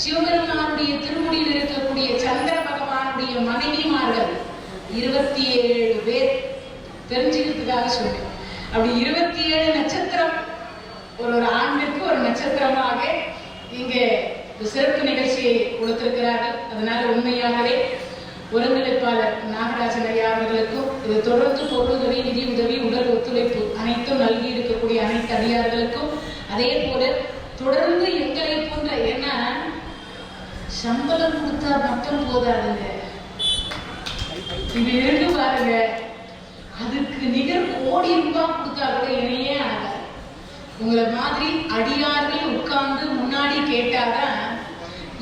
சிவபெருமானுடைய திருமுடியில் இருக்கக்கூடிய சந்திர பகவானுடைய மனைவிமார்கள் 27 பேர். தெரிஞ்சுக்கிறதுக்காக சொல்றேன். அப்படி 27 நட்சத்திரம் ஒரு ஆண்டிற்கு ஒரு நட்சத்திரமாக இங்கே சிறப்பு நிகழ்ச்சியை கொடுத்திருக்கிறார்கள். அதனால உண்மையாகவே ஒருங்கிணைப்பாளர் நாகராஜன் ஐயா அவர்களுக்கும் இது தொடர்ந்து பொருளுதவி, நிதி உதவி, உடல் ஒத்துழைப்பு அனைத்தும் நல்கி இருக்கக்கூடிய அனைத்து அடியார்களுக்கும், அதே போல தொடர்ந்து எங்களை போன்ற, ஏன்னா சம்பளம் கொடுத்தா மட்டும் போதாதுங்க, இது இருக்கு பாருங்க, அதுக்கு நிகர் கோடி ரூபாய் கொடுத்தா கூட இணையே ஆகாது. உங்களை மாதிரி அடியார்கள் உட்கார்ந்து முன்னாடி கேட்டாதான்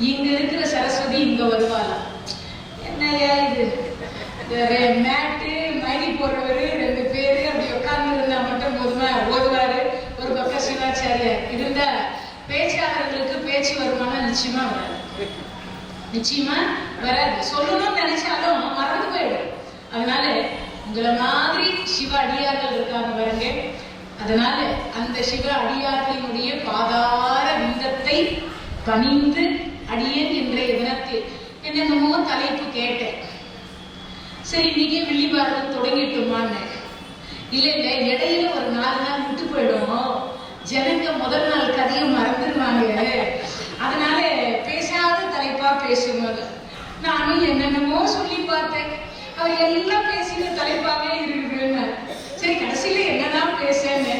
இங்க இருக்கிற சரஸ்வதி இங்க வருவாளாம். என்னையா இது, மேட்டு மைனி போடுறவரு 2 பேரு அப்படி உட்கார்ந்து இருந்தா மட்டும் போதுமா? ஓதுவாரு ஒரு பக்கம் சிவாச்சாரியர் இருந்தா பேச்சாளர்களுக்கு பேச்சு வருமானம் நிச்சயமா வராது. நிச்சயமா வராது. சொல்லணும்னு நினைச்சாலும் மறந்து போயிடும். அதனால உங்களை மாதிரி சிவ அடியார்கள் இருக்காங்க பாருங்க. அதனால அந்த சிவ அடியார்களினுடைய பாதார விந்தத்தை பணிந்து அடியேன் இன்றைய தினத்தில் என்னென்னமோ தலைப்பு கேட்டேன். சரி, நீங்க வில்லிபாரதம் தொடங்கிட்டுமான்னு. இல்ல இடையில ஒரு 4 நாள் விட்டு போயிடும், ஜனங்க முதல் நாள் கதையை மறந்துடுவாங்க, அதனால பேசாத தலைப்பா பேசுவாங்க. நானும் என்னென்னமோ சொல்லி பார்த்தேன், அவர் எல்லாம் பேசின தலைப்பாவே இருக்குதுன்னு. சரி, கடைசியில என்னதான் பேசுன்னு,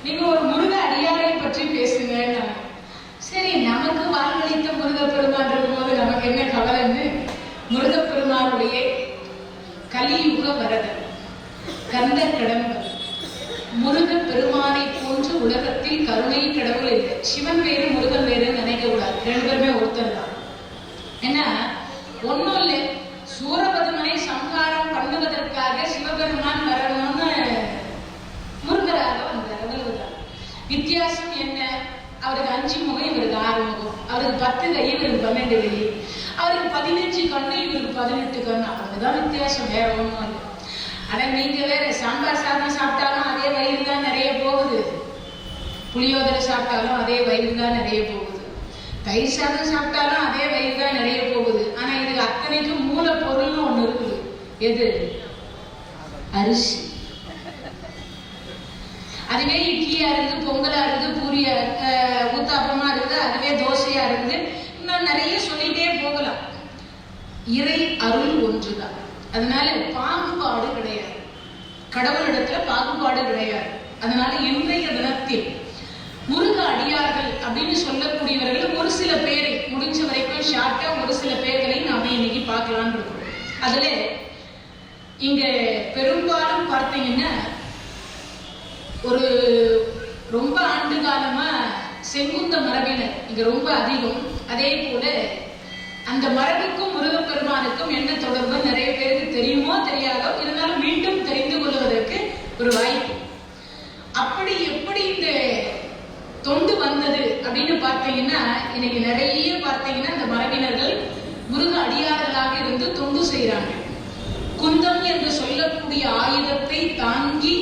நீங்க ஒரு முருக அடியாரை பற்றி பேசுங்க. சரி, நமக்கு வாழ்வழித்த முருகப்பெருமான் இருக்கும்போது நமக்கு என்ன கவலைன்னு முருகப்பெருமானுடைய கலியுக வரதன் கந்த கடம்பர் முருக பெருமானை போன்று உலகத்தில் கருணை கடவுள் இல்லை. சிவன் வேறு முருகன் வேறுன்னு நினைக்க கூடாது, 2 பேருமே ஒருத்தர் தான். ஏன்னா ஒன்னும் இல்லை, சூரபதுமனை சம்ஹாரம் பண்ணுவதற்காக சிவபெருமான் வரணும்னு முருகராக வந்தார், அவ்வளவுதான். வித்தியாசம் என்ன? அவருக்கு 5 முகம், இவருக்கு 6 முகம். அவருக்கு 10 கை, இவருக்கு 12 கை. அவருக்கு 15 கண்ணு, இவருக்கு 18 கண்ணு. அவ்வளவுதான் வித்தியாசம், வேற ஒண்ணும் இல்லை. ஆனா நீங்க வேற சாம்பார் சாதம் சாப்பிட்டாலும் அதே வயிறு தான் நிறைய போகுது, புளியோதரை சாப்பிட்டாலும் அதே வயிறு தான் நிறைய போகுது, தயிர் சாதம் சாப்பிட்டாலும் அதே வயிறு தான் நிறைய போகுது. ஆனா இதுக்கு அத்தனைக்கும் மூலப்பொருள்னு ஒண்ணு இருக்குது. எது? அரிசி. அதுவே இட்லியா இருக்குது, பொங்கலா இருக்குது, பூரியா ஊத்தாப்பமா இருக்குது, அதுவே தோசையா இருக்குது, இன்னும் நிறைய சொல்லிட்டே போகலாம். இறை அருள் ஒன்றுதான். அதனால பாகுபாடு கிடையாது, கடவுளிடத்துல பாகுபாடு கிடையாது. அதனால இன்றைய தினத்தில் முருக அடியார்கள் அப்படின்னு சொல்லக்கூடியவர்கள் ஒரு சில பேரை முடிஞ்ச வரைக்கும் ஷார்ட்டா ஒரு சில பேர்களை நாம இன்னைக்கு பார்க்கலான்னு இருக்கோம். அதுல இங்க பெரும்பாலும் பார்த்தீங்கன்னா ஒரு ரொம்ப ஆண்டு காலமா செங்குந்த மரபினர் இங்க ரொம்ப அதிகம். அதே போல அந்த மரபுக்கும் முருகப்பெருமானுக்கும் என்ன தொடர்பு நிறைய பேருக்கு தெரியுமோ தெரியாதோ, இருந்தாலும் மீண்டும் தெரிந்து கொள்வதற்கு ஒரு வாய்ப்பு. அப்படி எப்படி இந்த தொண்டு வந்தது அப்படின்னு பார்த்தீங்கன்னா, இன்னைக்கு நிறைய பார்த்தீங்கன்னா இந்த மரபினர்கள் முருக அடியார்களாக இருந்து தொண்டு செய்யறாங்க. குந்தம் என்று சொல்லக்கூடிய ஆயுதத்தை தாங்கி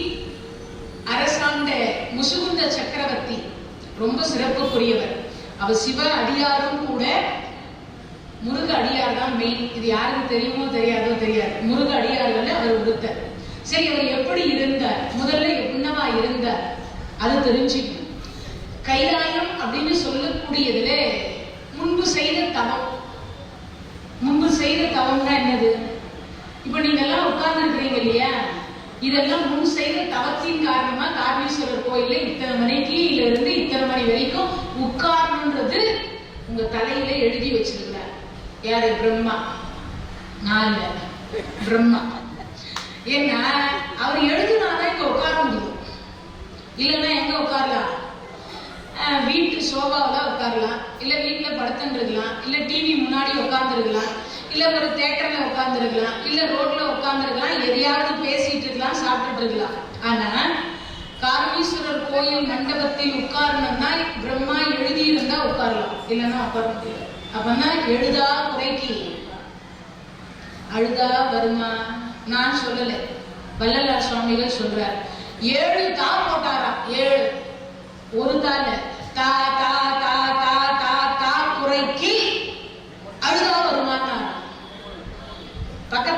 அரசாண்ட முசுகுந்த சக்கரவர்த்தி ரொம்ப சிறப்புக்குரியவர். அவர் சிவ அடியாரும் கூட, முருக அடியார் தான் மெயின். இது யாருக்கு தெரியுமோ தெரியாதோ தெரியாது, முருக அடியார்கள் அவர் ஒருத்தர். சரி, அவர் எப்படி இருந்தார், முதல்ல என்னவா இருந்தார் அது தெரிஞ்சுக்கணும். கைலாயம் அப்படின்னு சொல்லக்கூடியதுல முன்பு செய்த தவம். முன்பு செய்த தவம்னா என்னது? இப்ப நீங்க எல்லாம் உட்கார்ந்து இருக்கிறீங்க இல்லையா, இதெல்லாம் முன் செய்த தவத்தின் காரணமா காரணீஸ்வரர் கோயில இத்தனை மணிக்கு இருந்து இத்தனை மணி வரைக்கும் உட்கார்ந்துன்றது உங்க தலையில எழுதி வச்சிருக்கிறார். யாரு? பிரம்மா. நான் இல்ல, பிரம்மா. ஏன்னா அவர் எழுதுனாதான் இங்க உட்கார முடியும், இல்லைன்னா எங்க உட்காரலாம்? வீட்டு சோபாவில உட்காரலாம், இல்ல வீட்டுல படுத்துட்டு இருக்கலாம், இல்ல டிவி முன்னாடி உட்கார்ந்து இருக்கலாம், இல்ல ஒரு தியேட்டர்ல உட்கார்ந்து இருக்கலாம், இல்ல ரோட்ல உட்கார்ந்து இருக்கலாம், எதையாவது பேசிட்டு இருக்கலாம், சாப்பிட்டுட்டு இருக்கலாம். ஆனா காரணீஸ்வரர் கோயில் மண்டபத்தில் உட்காரணும்னா பிரம்மா எழுதி இருந்தா உட்காரலாம், இல்லைன்னா உட்கார முடியாது. அப்பன்னா எழுதா குறைக்கு அழுதா வருமா? நான் சொல்லல, வள்ளலார் சுவாமிகள் சொல்றார். 7 தா போட்டாரா, 7 ஒரு தால தா தா தா தா தா தா குறைக்கு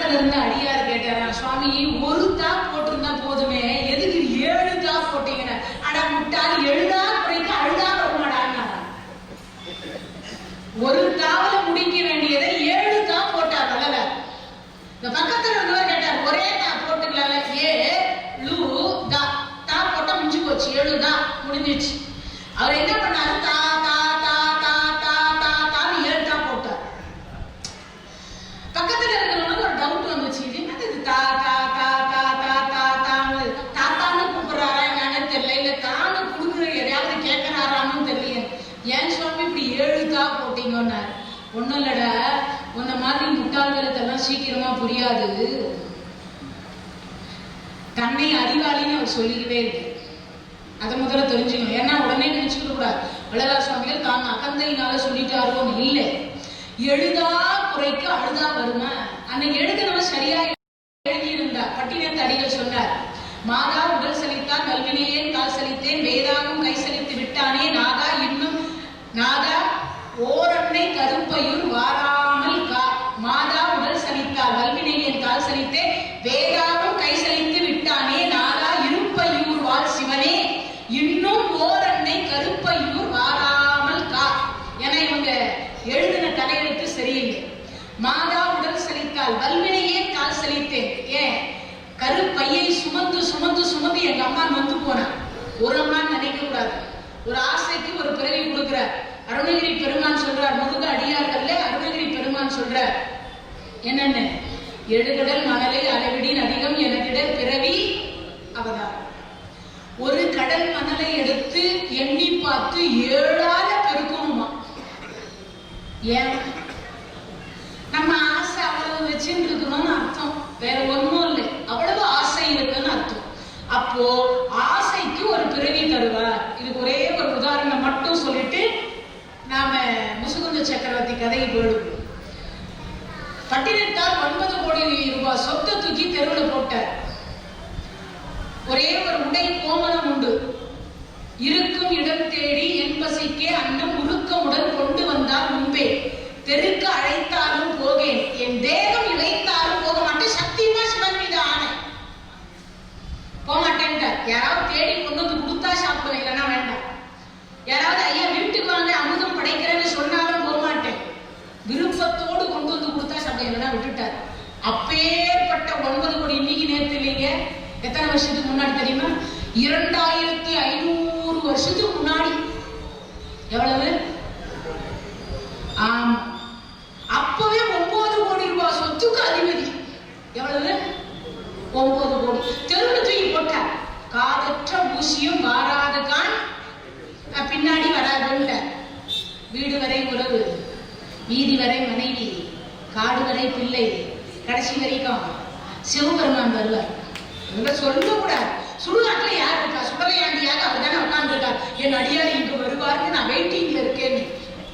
பக்கத்துல இருந்த அடியார் கேட்டாரா, சுவாமி ஒரு தா போட்டிருந்தா போதுமே, எதுக்கு 7 தா போட்டீங்க? ஆனா முட்டாள் 7 தா குறைக்க அழுதா வருமாடாங்க. ஒரு தாவல முடிக்க வேண்டியதை 7 தா போட்டார். அல்ல, இந்த பக்கத்துல இருந்தவர் கேட்டார், ஒரே தா போட்டுக்கலாம்ல? தா தா போட்டா முடிஞ்சு போச்சு, 7 தா முடிஞ்சிச்சு. அவர் என்ன பண்ணாரு, தா தா தா தா தா தா தான்னு 7 தா போட்டார். பக்கத்துல இருக்கிறவனுக்கு ஒரு டவுட் வந்துச்சு, இது என்னது இது தா தா தா தா தா தா தான்னு தாத்தான்னு கூப்பிடுறாரா என்னன்னு தெரியல, இல்ல தான்னு குடுக்குற எதையாவது கேட்கிறாரான்னு தெரியல. ஏன் சுவாமி இப்படி 7 தா போட்டீங்கன்னாரு. ஒண்ணும் இல்லடா, உன்ன மாதிரி முட்டாள்களுக்கெல்லாம் சீக்கிரமா புரியாது. தன்னை அறிவாளின்னு அவர் சொல்லிக்கவே இல்லை. அதை முதல்ல தெரிஞ்சுக்கணும். ஏன்னா உடனே நினைச்சுக்க கூடாது, வள்ளலார் சுவாமிகள் தான் அகந்தையினால சொல்லிட்டாரோன்னு இல்லை. எழுதா குறைக்க அழுதா வருமா? அன்னைக்கு எழுதினவன் சரியா எழுதியிருந்தார். பட்டினத்து அடிகள் சொன்னார், மாதா உடல் சலித்தான் கல்வினையேன் கால் சலித்தேன், வேதாவும் கை சலித்து விட்டானே நாதா இன்னும் நாதா ஓரன்னை கருப்பையுள் வாராமல் கா. மாதா உடல் சலித்தார் கல்வினையேன் கால் சலித்தேன், வேதாவும் கை சலித்து விட்டானே நாதா இருப்பையூர் வாழ் சிவனே இன்னும் ஓரன்னை கருப்பையூர் வாராமல் கா. என இவங்க எழுதின தலையெழுத்து சரியில்லை. மாதா உடல் சலித்தால் வல்வினையே கால் சலித்தேன். ஏன் கருப்பையை சுமந்து சுமந்து சுமந்து எங்க அம்மா நொந்து போனான். ஒரு அம்மா நினைக்க கூடாது. ஒரு ஆசைக்கு ஒரு பிறவி கொடுக்கிறார். அருணகிரி பெருமான் சொல்றார், முருக அடியார்கள்ல அருணகிரி பெருமான் சொல்றார் என்னன்னு, எழுகடல் மணலை அளவிடின் அதிகம் எனக்கிடல் பிறவி அவதாரம். ஒரு கடல் மணலை எடுத்து எண்ணி பார்த்து 7ஆல பெருக்கணுமா. ஏன்? நம்ம ஆசை அவ்வளவு வச்சுட்டு இருக்கணும்னு அர்த்தம், வேற ஒண்ணும் இல்லை. அவ்வளவு ஆசை இருக்குன்னு அர்த்தம். அப்போ ஆசைக்கு ஒரு பிறவி தருவார். இதுக்கு ஒரே ஒரு உதாரணம் மட்டும் சொல்லிட்டு நாம முசுகுந்த சக்கரவர்த்தி கதையை போயிடுவோம். பட்டினத்தார் 9 கோடி ரூபாய் சொத்தை தூக்கி தெருவில் போட்டார். ஒரே ஒரு உடை கோமணம் உண்டு. இருக்கும் இடம் தேடி என் பசிக்கே அன்னம் உருக்கமுடன் கொண்டு வந்தால் முன்பே, தெருக்கு அழைத்தாலும் போகேன், என் தேகம் இழைத்தாலும் போக மாட்டேன், சத்தியமா சிவன் மீது ஆணை போக மாட்டேன்ட்டார். யாராவது தேடி கொண்டு வந்து கொடுத்தா சாப்பிடுவேன், இல்லைன்னா வேண்டாம். யாராவது ஐயா வீட்டுக்கு வாங்க அமுதம் படைக்கிறேன்னு சொன்னாலும் போக மாட்டேன், விருப்பத்தோடு கொண்டு வந்து கொடுத்தா சாப்பிடுவேன், இல்லைன்னா விட்டுட்டார். அப்பேற்பட்ட 9 கோடி இன்னைக்கு நேரத்து இல்லைங்க, எத்தனை வருஷத்துக்கு முன்னாடி தெரியுமா? 2500 வருஷத்துக்கு முன்னாடி. எவ்வளவு? ஆமா, அப்பவே 9 கோடி ரூபாய் சொத்துக்கு அதிபதி. எவ்வளவு? 9 கோடி. தெருவில் தூக்கி போட்டார். காதற்ற ஊசியும் வாராத கான் பின்னாடி வராதுன்ற. வீடு வரை உறவு, வீதி வரை மனைவி, காடு வரை பிள்ளை, கடைசி வரைக்கும் சிவபெருமான் வருவார். சொல்லக்கூடாது. சுடுகாட்டுல யார் இருக்கா? சுடலையாண்டியாக அவர் தானே உட்கார்ந்து இருக்கார். என் அடியார் இங்கு வருவார்னு நான் வெயிட்டிங்ல இருக்கேன்னு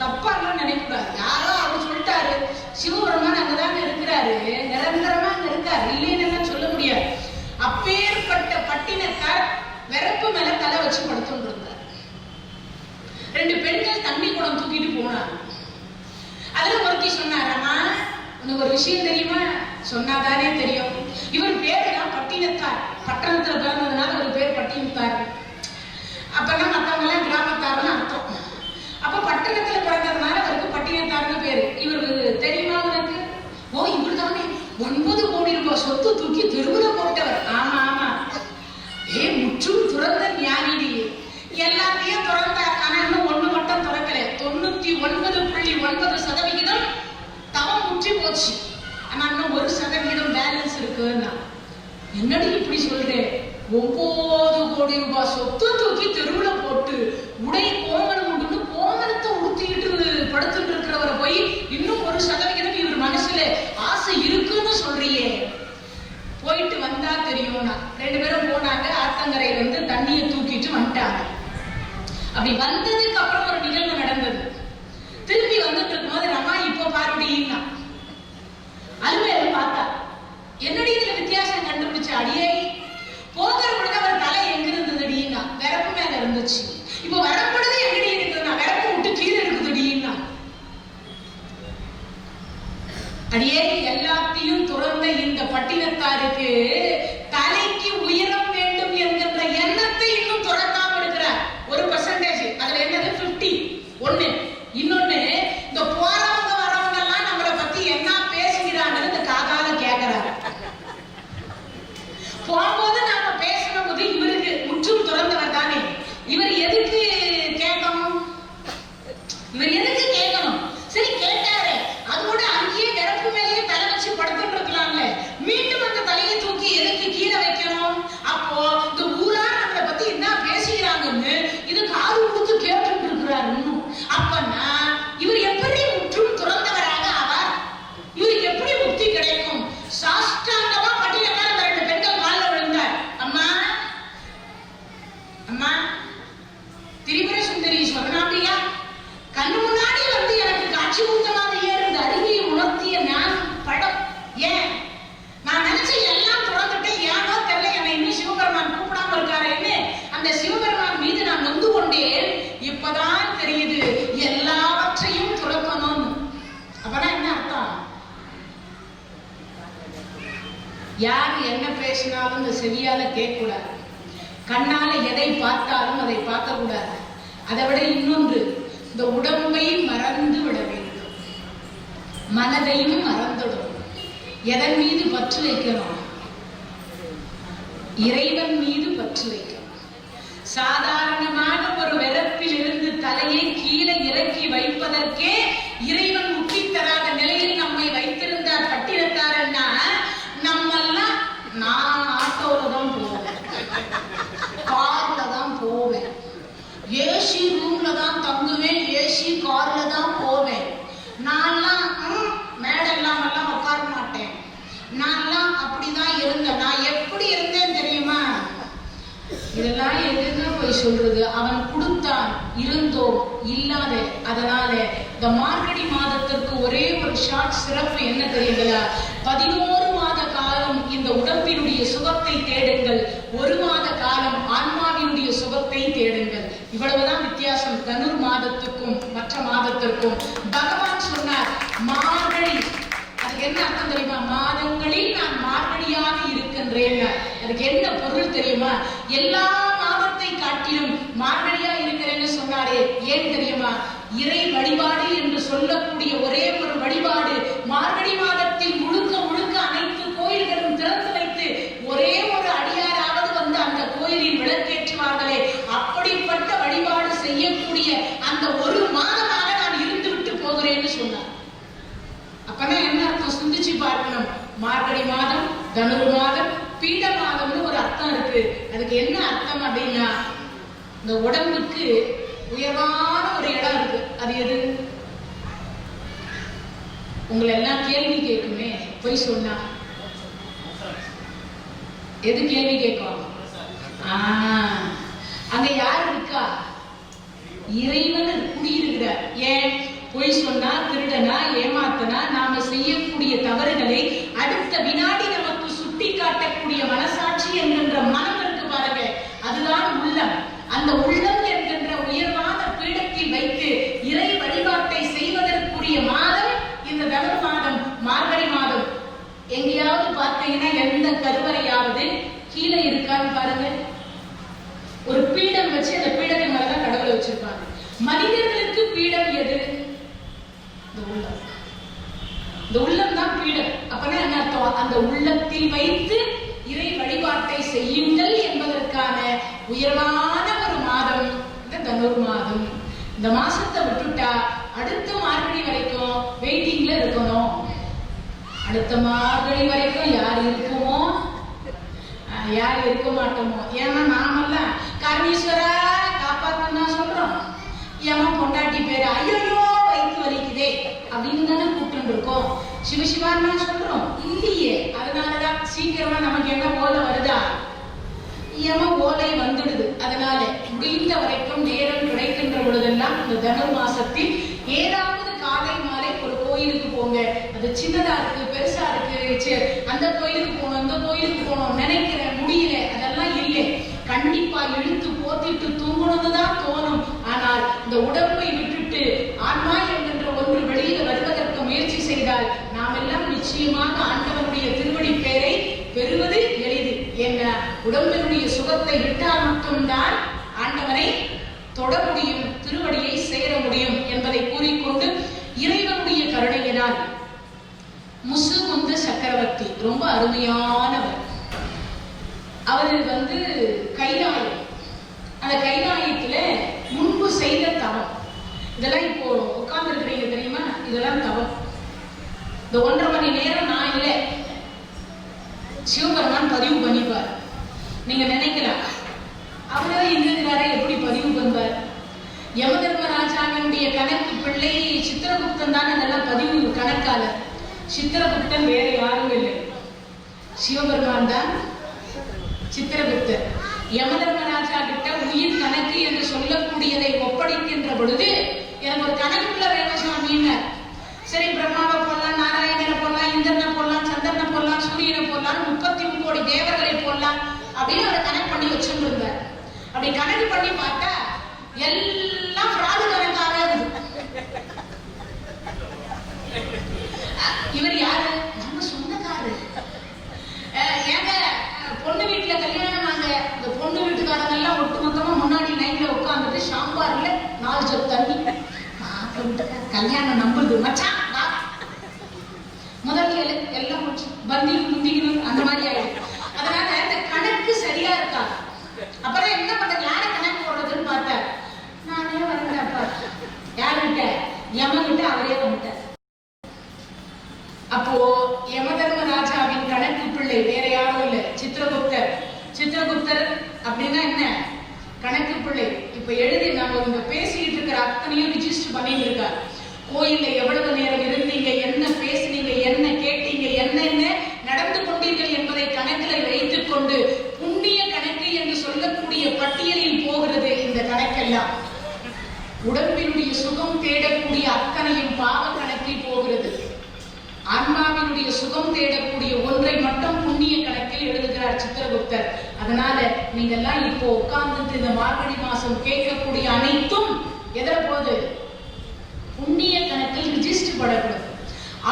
தப்பா எல்லாம் நினைக்கூடாது. யாரோ அவர் சொல்லிட்டாரு, சிவபெருமான் அங்கதாங்க இருக்கிறாரு, நிரந்தரமா அங்க இருக்காரு, இல்லைன்னு சொல்ல முடியாது. அப்பேற்பட்ட பட்டினத்தார் வெறப்பு மேல தலை வச்சு படுத்துட்டு இருந்தார். 2 பெண்கள் தண்ணி குடம் தூக்கிட்டு போனாங்க. அதுல ஒருத்தி சொன்னாரம்மா, உனக்கு ஒரு விஷயம் தெரியுமா? சொன்னாதானே தெரியும். இவர் பேருதான் பட்டினத்தார். பட்டணத்துல பிறந்ததுனால ஒரு பேர் பட்டினத்தார். அப்பெல்லாம் மத்தவங்க எல்லாம் கிராமத்தார்னு அர்த்தம். அப்ப பட்டணத்துல பிறந்ததுனால அவருக்கு பட்டினத்தார்னு பேரு. இவருக்கு தெரியுமா உனக்கு? ஓ, இவர் தானே 9 கோடி ரூபாய் சொத்து தூக்கி தெருவுல போட்டவர். ஆமா ஆமா, முற்றும் துறந்த ஞானிடி. எல்லாத்தையும் துறந்தார். ஆனா இன்னும் 1 மட்டும் துறக்கல. 99.9% தவம் முற்றி போச்சு. ஆனா இன்னும் 1% பேலன்ஸ் இருக்குன்னா. என்னடி இப்படி சொல்றேன்? 9 கோடி ரூபாய் சொத்து தூக்கி தெருவுல போட்டு உடை கோமணம் உண்டு கோமணத்தை உடுத்திக்கிட்டு படுத்துட்டு இருக்கிறவரை போய் இன்னும் 1% இவர் மனசுல ஆசை இருக்குன்னு சொல்றியே, போயிட்டு வந்தா தெரியும்னா. 2 பேரும் போனாங்க. ஆத்தங்கரையில இருந்து தண்ணியை தூக்கிட்டு வந்துட்டாங்க. அப்படி வந்ததுக்கு அப்புறம் ஒரு நிகழ்வு நடந்தது. திரும்பி வந்துட்டு இருக்கும்போது ரமா இப்போ பாருடின்னா அலுவலக பார்த்தா, என்னடி இதுல வித்தியாசம் கண்டுபிடிச்ச? அடியே, போகிற பொழுது அவர் தலை எங்க இருந்ததுடின்னா வெறப்பு மேல இருந்துச்சு. இப்போ வரப்பொழுது எங்கடி இருக்குதுன்னா வெறப்பு விட்டு கீழே இருக்குதுடின்னா. அடியே, எல்லாத்தையும் துறந்த திரிபுர சுந்தரி சொன்னாண்டியா கண்ணு முன்னாடி வந்து எனக்கு காட்சி மூத்தமாக ஏறுது அருகியை உணர்த்திய ஞானம் படம். ஏன் நான் நினைச்ச எல்லாம் துறந்துட்டேன், ஏனோ தெரியல என்னை இன்னும் சிவபெருமான் கூப்பிடாம இருக்காருன்னு அந்த சிவபெருமான் மீது நான் நொந்து கொண்டேன். இப்பதான் தெரியுது எல்லாவற்றையும் துறக்கணும். அப்பனா என்ன அர்த்தம்? யாரு என்ன பேசினாலும் இந்த செவியால கேட்க கூடாது, கண்ணால எதை பார்த்தாலும் அதை பார்க்க கூடாது. அதை விட இன்னொன்று, இந்த உடம்பை மறந்து விட வேண்டும், மனதையும் மறந்துடும். எதன் மீது பற்று வைக்கணும்? இறைவன் மீது பற்று வைக்கணும். சாதாரணமான ஒரு வெறப்பில் இருந்து தலையை கீழே இறக்கி வைப்பதற்கே இறைவன் முக்தி தராத நிலையில் நம்மை வைத்திருந்தார் பட்டினத்தாரன்னா, நம்மெல்லாம் நான் ஆட்டோல தான் போவேன், கார்ல தான் போவேன், ஏசி ரூம்ல தான் தங்குவேன், ஏசி கார்ல தான் போவேன். நான்லாம் மேடெல்லாம் எல்லாம் உட்கார மாட்டேன். நான்லாம் அப்படிதான் இருந்தேன். நான் எப்படி இருந்தேன் தெரியுமா? இதெல்லாம் எதுன்னு போய் சொல்றது? அவன் கொடுத்தான், இருந்தோம், இல்லாத. அதனால இந்த மார்கழி மாதத்திற்கு ஒரே ஒரு ஷார்ட் சிறப்பு என்ன தெரியுங்களா? 11 மாத காலம் இந்த உடம்பினுடைய சுகத்தை தேடுங்கள், 1 மாத காலம் ஆன்மாவினுடைய சுகத்தை தேடுங்கள். இவ்வளவுதான் வித்தியாசம் தனுர் மாதத்துக்கும் மற்ற மாதத்திற்கும். பகவான் சொன்னார் மார்கழி, அதுக்கு என்ன அர்த்தம் தெரியுமா? மாதங்களில் நான் மார்கழியாக இருக்கின்றேன். அதுக்கு என்ன பொருள் தெரியுமா? எல்லா மாதத்தை காட்டிலும் மார்கழியா இருக்கிறேன்னு சொன்னாரே, ஏன் தெரியுமா? இறை வழிபாடு என்று சொல்லக்கூடிய ஒரே ஒரு வழிபாடு மார்கழி மாதத்தில் முழுக்க முழுக்க அனைத்து கோயில்களும் திறந்து வைத்து ஒரே ஒரு அடியாராவது வந்து அந்த கோயிலில் விளக்கேற்றுவார்களே, அப்படிப்பட்ட வழிபாடு செய்யக்கூடிய அந்த ஒரு மாதமாக நான் இருந்து விட்டு போகிறேன்னு சொன்னார். அப்பதான் என்ன அர்த்தம் சிந்திச்சு பார்க்கணும். மார்கழி மாதம், தனுர் மாதம், பீட மாதம்னு ஒரு அர்த்தம் இருக்கு. அதுக்கு என்ன அர்த்தம் அப்படின்னா, இந்த உடம்புக்கு உயர்வான ஒரு இடம் இருக்கு. அது எது? உங்களை எல்லாம் கேள்வி கேட்குமே போய் சொன்னா. எது கேள்வி கேட்கும்? அங்க யார் இருக்கா? இறைவன் குடியிருக்கிறார். ஏன்? பொய் சொன்னா, திருடனா, ஏமாத்தனா, நாம செய்யக்கூடிய தவறுகளை அடுத்த வினாடி நமக்கு சுட்டி காட்டக்கூடிய மனசாட்சி என்கின்ற மனம் இருக்கு பாருங்க, அதுதான் உள்ளம். அந்த உள்ளம் என்கின்ற உயர்வான பீடத்தில் வைத்து இறை வழிபாட்டை செய்வதற்குரிய மாதம் இந்த தனுர் மாதம், மார்கழி மாதம். எங்கேயாவது பார்த்தீங்கன்னா எந்த கருவறையாவது கீழே இருக்கான்னு பாருங்க. ஒரு பீடம் வச்சு அந்த பீடத்தின் மேலதான் கடவுளை வச்சிருப்பாங்க. மனிதர்களுக்கு பீடம் எது? இந்த உள்ளம் தான் பீடம். அப்பனா என்ன அர்த்தம்? அந்த உள்ளத்தில் வைத்து இறை வழிபாட்டை செய்யுங்கள் என்பதற்கான உயர்வான ஒரு மாதம் இந்த தனுர் மாதம். இந்த மாசத்தை விட்டுட்டா அடுத்த மார்கழி வரைக்கும் வெயிட்டிங்ல இருக்கணும். அடுத்த மார்கழி வரைக்கும் யார் இருக்குமோ யார் இருக்க மாட்டோமோ. ஏன்னா நாமெல்லாம் கர்ணீஸ்வரா காப்பாத்துனா சொல்றோம். ஏன் பொண்டாட்டி பேரு ஐயோ வயிற்று வலிக்குதே அப்படின்னு தானே கூப்பிட்டு இருக்கோம். சிவசிவான்னா சொல்றோம் இல்லையே. அதனாலதான் சீக்கிரமா நமக்கு என்ன ஓலை வருதா? ஏமா ஓலை வந்துடுது. அதனால முடிந்த வரைக்கும் நேரம் கிடைக்கின்ற பொழுதெல்லாம் இந்த தனுர் மாசத்தில் ஏதாவது காலை மாலை ஒரு கோயிலுக்கு போங்க. அது சின்னதா இருக்கு, பெருசா இருக்கு, அந்த கோயிலுக்கு போகணும் இந்த கோயிலுக்கு போகணும் நினைக்கிறேன், முடியல, அதெல்லாம் இல்லை. கண்டிப்பா இழுத்து போத்திட்டு தூங்கணும்னுதான் தோணும். ஆனால் இந்த உடம்பை விட்டுட்டு ஆன்மா என்கின்ற ஒன்று வெளியில வருவதற்கு முயற்சி செய்தால் நாம் எல்லாம் நிச்சயமாக ஆண்டவனுடைய திருவடி பேரை பெறுவது எளிது. என்ன உடம்பினுடைய சுகத்தை விட்டால் மட்டும்தான் ஆண்டவனை தொட முடியும், திருவடியை சேர முடியும் என்பதை கூறிக்கொண்டு இறைவனுடைய கருணையினால் முசுகுந்த சக்கரவர்த்தி ரொம்ப அருமையானவர். அவர் கைலாயம், அந்த கைலாயத்துல முன்பு செய்த தவம் இதெல்லாம் இப்போ உட்கார்ந்து இருக்கிறீங்க தெரியுமா? இதெல்லாம் தவம். இந்த 1.5 மணி நேரம் நான் இல்லை, சிவபெருமான் பதிவு பண்ணிப்பார். நீங்க நினைக்கலாம் அவரே இருக்கிறாரே எப்படி பதிவு பண்ணுவார்? யமதர்மராஜாவினுடைய கணக்கு பிள்ளை சித்திரகுப்தன் தான் இதெல்லாம் பதிவு கணக்காளர். சித்திரகுப்தன் வேற யாரும் இல்லை, சிவபெருமான் தான் சித்திரகுப்தர். யமதர்மராஜா கிட்ட உயிர் கணக்கு என்று சொல்லக்கூடியதை அப்படி கணக்கு பண்ணி பார்த்தா எல்லாம் ஃப்ராடு கணக்காக இருக்குது. இவர் யாரு? நம்ம சொந்தக்காரரு. ஏங்க பொண்ணு வீட்டுல கல்யாணம், நாங்க இந்த பொண்ணு வீட்டுக்காரங்க எல்லாம் ஒட்டுமொத்தமா முன்னாடி லைன்ல உட்காந்துட்டு சாம்பார்ல 4 ஜக் தண்ணி, கல்யாணம் நம்புது மச்சான் முதல்ல எல்லாம் பந்தி முந்திக்கணும் அந்த மாதிரி ஆயிடும். அதனால இந்த கணக்கு சரியா இருக்கா. அப்புறம் என்ன பண்றது, யார கணக்கு போடுறதுன்னு பார்த்தா நானே வரேன்ப்பா. யாருகிட்ட? யமகிட்ட. அவரே வந்துட்டார். அப்போ யமதர்மராஜாவின் கணக்கு பிள்ளை வேற யாரும் இல்ல, சித்திரகுப்தர். சித்திரகுப்தர் அப்படின்னா என்ன? கணக்கு பிள்ளை. இப்ப எழுதி நம்ம இங்க பேசிட்டு இருக்கிற அத்தனையும் ரிஜிஸ்டர் பண்ணிட்டு இருக்காரு. கோயில்ல எவ்வளவு நேரம் இருந்தீங்க, என்ன பேசுனீங்க, என்ன கேட்டீங்க, என்னென்ன நடந்து கொண்டீர்கள் என்பதை கணக்கில் வைத்துக் கொண்டு புண்ணிய கணக்கு என்று சொல்லக்கூடிய பட்டியலில் போகிறது இந்த கணக்கெல்லாம். உடம்பினுடைய சுகம் தேடக்கூடிய அத்தனையும் பாவ கணக்கில் போகிறது. ஆன்மாவினுடைய சுகம் தேடக்கூடிய ஒன்றை மட்டும் புண்ணிய கணக்கில் எழுதுகிறார் சித்திரகுப்தர். அதனால நீங்க எல்லாம் இப்போ உட்கார்ந்து இந்த மார்கழி மாசம் கேட்கக்கூடிய அனைத்தும் எதிர போது புண்ணிய கணக்கில் ரிஜிஸ்டர் படக்கூடாது.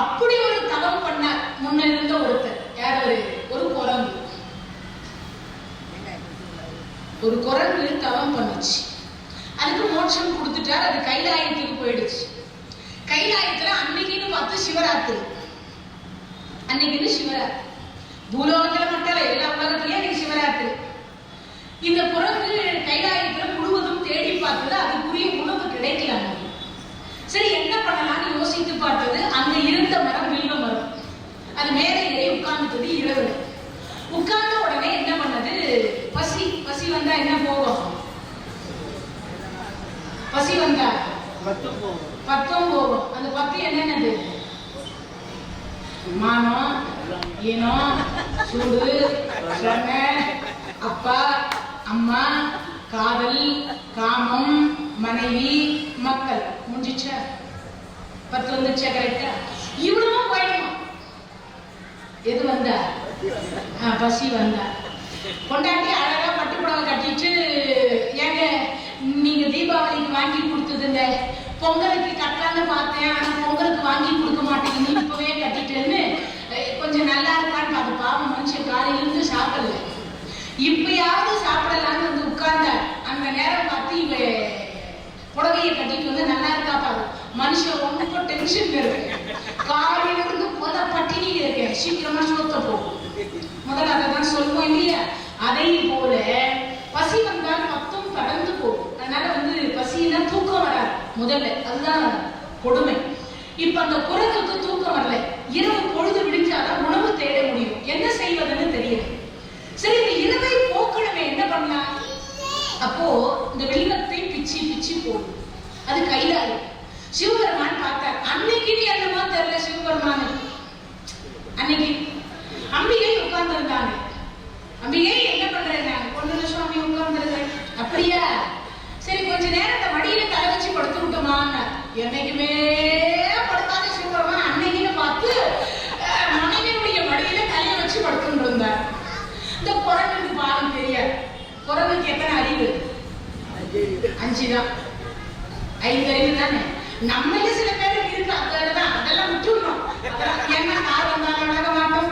அப்படி ஒரு தவம் பண்ண முன்ன இருந்த ஒருத்தர். யார்? ஒரு குரங்கு. ஒரு குரங்கு தவம் பண்ணுச்சு. அதுக்கு மோட்சம் கொடுத்துட்டார். அது கைலாயத்துக்கு போயிடுச்சு. கைலாயத்துல அன்னைக்குன்னு பார்த்து சிவராத்திரி. அன்னைக்குன்னு சிவராத்திரி. பூலோகத்துல மட்டும் இல்ல, எல்லா உலகத்திலயும் அன்னைக்கு சிவராத்திரி. இந்த குரங்கு கைலாயத்துல முழுவதும் தேடி பார்த்தது, அதுக்குரிய உணவு கிடைக்கல. சரி என்ன பண்ணலாம்னு யோசித்து பார்த்தது. அங்க இருந்த மரம் வில்வ மரம். அது மேலே ஏறி உட்கார்ந்துட்டது. இரவு உட்கார்ந்த உடனே என்ன பண்ணது, பசி. பசி வந்தா என்ன போகும்? பசி வந்தா பத்தும் போகும். அந்த பத்து என்னன்னது? மானம், ஈனம், சூடு, சொன்ன, அப்பா, அம்மா, காதல், காமம், மனைவி, மக்கள். முடிஞ்சிச்சா? 10 வந்துச்சா? கரெக்டா? இவ்வளவும் போயிடுமா? எது வந்தா? பசி வந்தா. கொண்டாட்டி அழகா பட்டுப்புடவை கட்டிட்டு, ஏங்க நீங்க தீபாவளிக்கு வாங்கி கொடுத்ததுங்க, பொங்கலுக்கு கட்டலான்னு பார்த்தேன், ஆனா பொங்கலுக்கு வாங்கி கொடுக்க மாட்டேங்குது, இப்பவே கட்டிட்டேன்னு கொஞ்சம் நல்லா இருக்கான்னு பார்த்து. பாவம் மனுஷன் காலையிலிருந்து சாப்பிடல, இப்பயாவது சாப்பிடலான்னு வந்து உட்கார்ந்தார். அந்த நேரம் பார்த்து இவ புடவையை கட்டிட்டு வந்து நல்லா இருக்கா பாரு. மனுஷன் ரொம்ப டென்ஷன் இருக்கு. காலையில இருந்து பட்டினி இருக்கேன், சீக்கிரமா சோத்த போகும். முதல்ல அதை தான் சொல்லுவோம் இல்லையா? அதை போல பசி வந்தால் பத்தும் கடந்து போகும். அதனால வந்து பசினா தூக்கம் வராது முதல்ல, அதுதான் கொடுமை. இப்ப அந்த குரங்குக்கு தூக்கம் வரல. இரவு பொழுது விடிஞ்சாதான் உணவு தேட முடியும். என்ன செய்வதுன்னு தெரியல. சரி, இந்த இரவை போக்கணுமே, என்ன பண்ணலாம்? அப்போ இந்த வில்வத்தை பிச்சி பிச்சி போடும். அது கைலாயம். சிவபெருமான் பார்த்தார். அன்னைக்கு என்னமோ தெரியல சிவபெருமான். அன்னைக்கு அம்பிகை உட்கார்ந்து இருந்தாங்க. அம்பிகை என்ன பண்றேன்? பொண்ணு சுவாமி உட்கார்ந்துருக்கேன். அப்படியா? சரி, கொஞ்ச நேரம் இந்த மடியில தலை வச்சு படுத்து விட்டோமான்னு. என்னைக்குமே படுத்தாத சிவபெருமான் அன்னைக்குன்னு பார்த்து மனைவியுடைய மடியில தலையை வச்சு படுத்துட்டு இருந்தார். இந்த குரங்குக்கு பாவம் தெரியாது. குரங்குக்கு எத்தனை அறிவு? 5 தான். 5 அறிவு தானே. நம்மள சில பேருக்கு இருக்கு, அதுதான். அதெல்லாம் விட்டுடணும். ஏன்னா கார் வந்தாலும் அழக மாட்டோம்,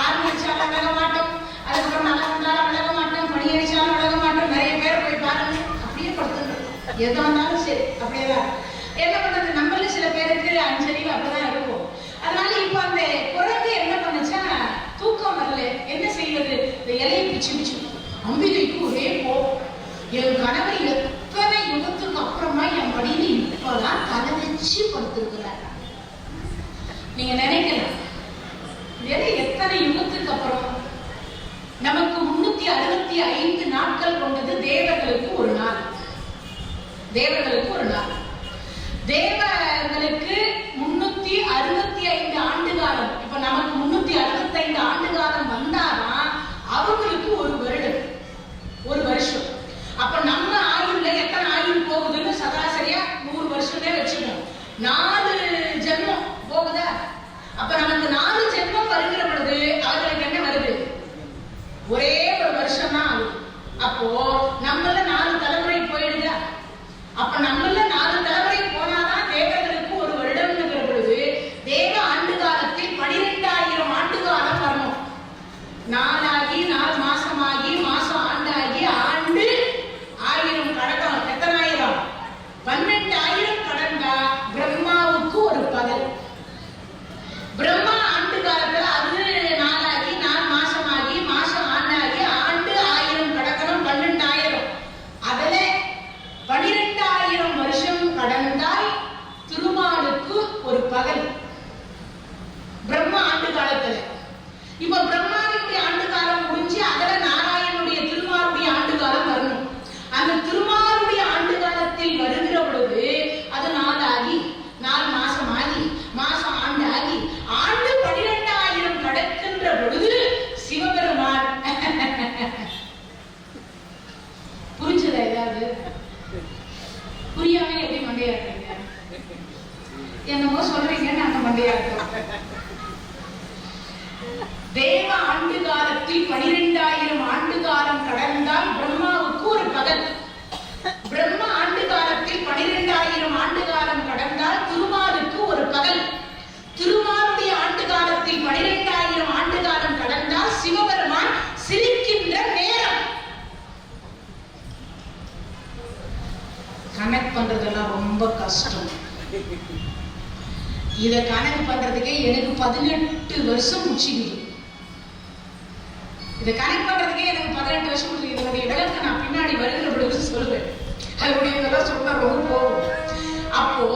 ஆறு அடிச்சாலும் அழக மாட்டோம், அதுக்கப்புறம் நல்லா வந்தாலும் அழக மாட்டோம், படி அடிச்சாலும் அழக மாட்டோம். நிறைய பேர் போய் பாருங்க, அப்படியே படுத்துடும். எது வந்தாலும் சரி, அப்படியேதான். என்ன பண்றது, நம்மள சில பேருக்கு 5 அறிவு அப்படிதான் இருக்கும். அதனால இப்ப அந்த குரங்கு என்ன பண்ணுச்சா, தூக்கம் வரல, என்ன செய்வது? இந்த இலையை பிச்சு பிச்சு. அம்பிகைக்கு ஒரே போகும். என் கணவர் எத்தனை யுகத்துக்கு அப்புறமா என் மடியில இப்பதான் தலை வச்சு படுத்திருக்கிறார். நீங்க நினைக்கலாம், எத்தனை யுகத்துக்கு அப்புறம்? நமக்கு 365 நாட்கள் கொண்டது தேவர்களுக்கு ஒரு நாள். தேவர்களுக்கு ஒரு நாள். தேவர்களுக்கு 365 ஆண்டு காலம். இப்ப நமக்கு 365 ஆண்டு காலம் வந்தாதான் அவங்களுக்கு ஒரு வருடம், ஒரு வருஷம். அப்ப நம்ம ஆயுள்ல எத்தனை ஆயுள் போகுதுன்னு சராசரியா 100 வருஷமே வச்சுக்கணும். 4 ஜென்மம் போகுதா? அப்ப நமக்கு 4 ஜென்மம் வருகிற பொழுது அவர்களுக்கு என்ன வருது? ஒரே ஒரு வருஷம் தான் ஆகுது. அப்போ யாராவது புரியாம எப்படி மண்டையாடுறீங்க? என்னமோ சொல்றீங்க, நாங்க மண்டையாடுறோம். தேவ ஆண்டு காலத்தில் 12,000 ஆண்டு காலம் கடந்தால் பிரம்மாவுக்கு ஒரு பகல். பிரம்ம ஆண்டு காலத்தில் 12,000 ஆண்டு காலம் கடந்தால் திருமாலுக்கு ஒரு பகல். திருமாலுடைய ஆண்டு காலத்தில் 12,000 ஆண்டு காலம் கடந்தால் சிவபெருமான் சிரிக்கின்ற நேரம். கனெக்ட் பண்றதெல்லாம் ரொம்ப கஷ்டம். இத கனெக்ட் பண்றதுக்கே எனக்கு 18 வருஷம் முடிச்சுக்குது. இதை கனெக்ட் பண்றதுக்கே எனக்கு 18 வருஷம் முடிச்சு. இதனுடைய விளக்க நான் பின்னாடி வருகிற பொழுது சொல்லுவேன். அதனுடைய இதெல்லாம் சொன்னா ரொம்ப போகும். அப்போ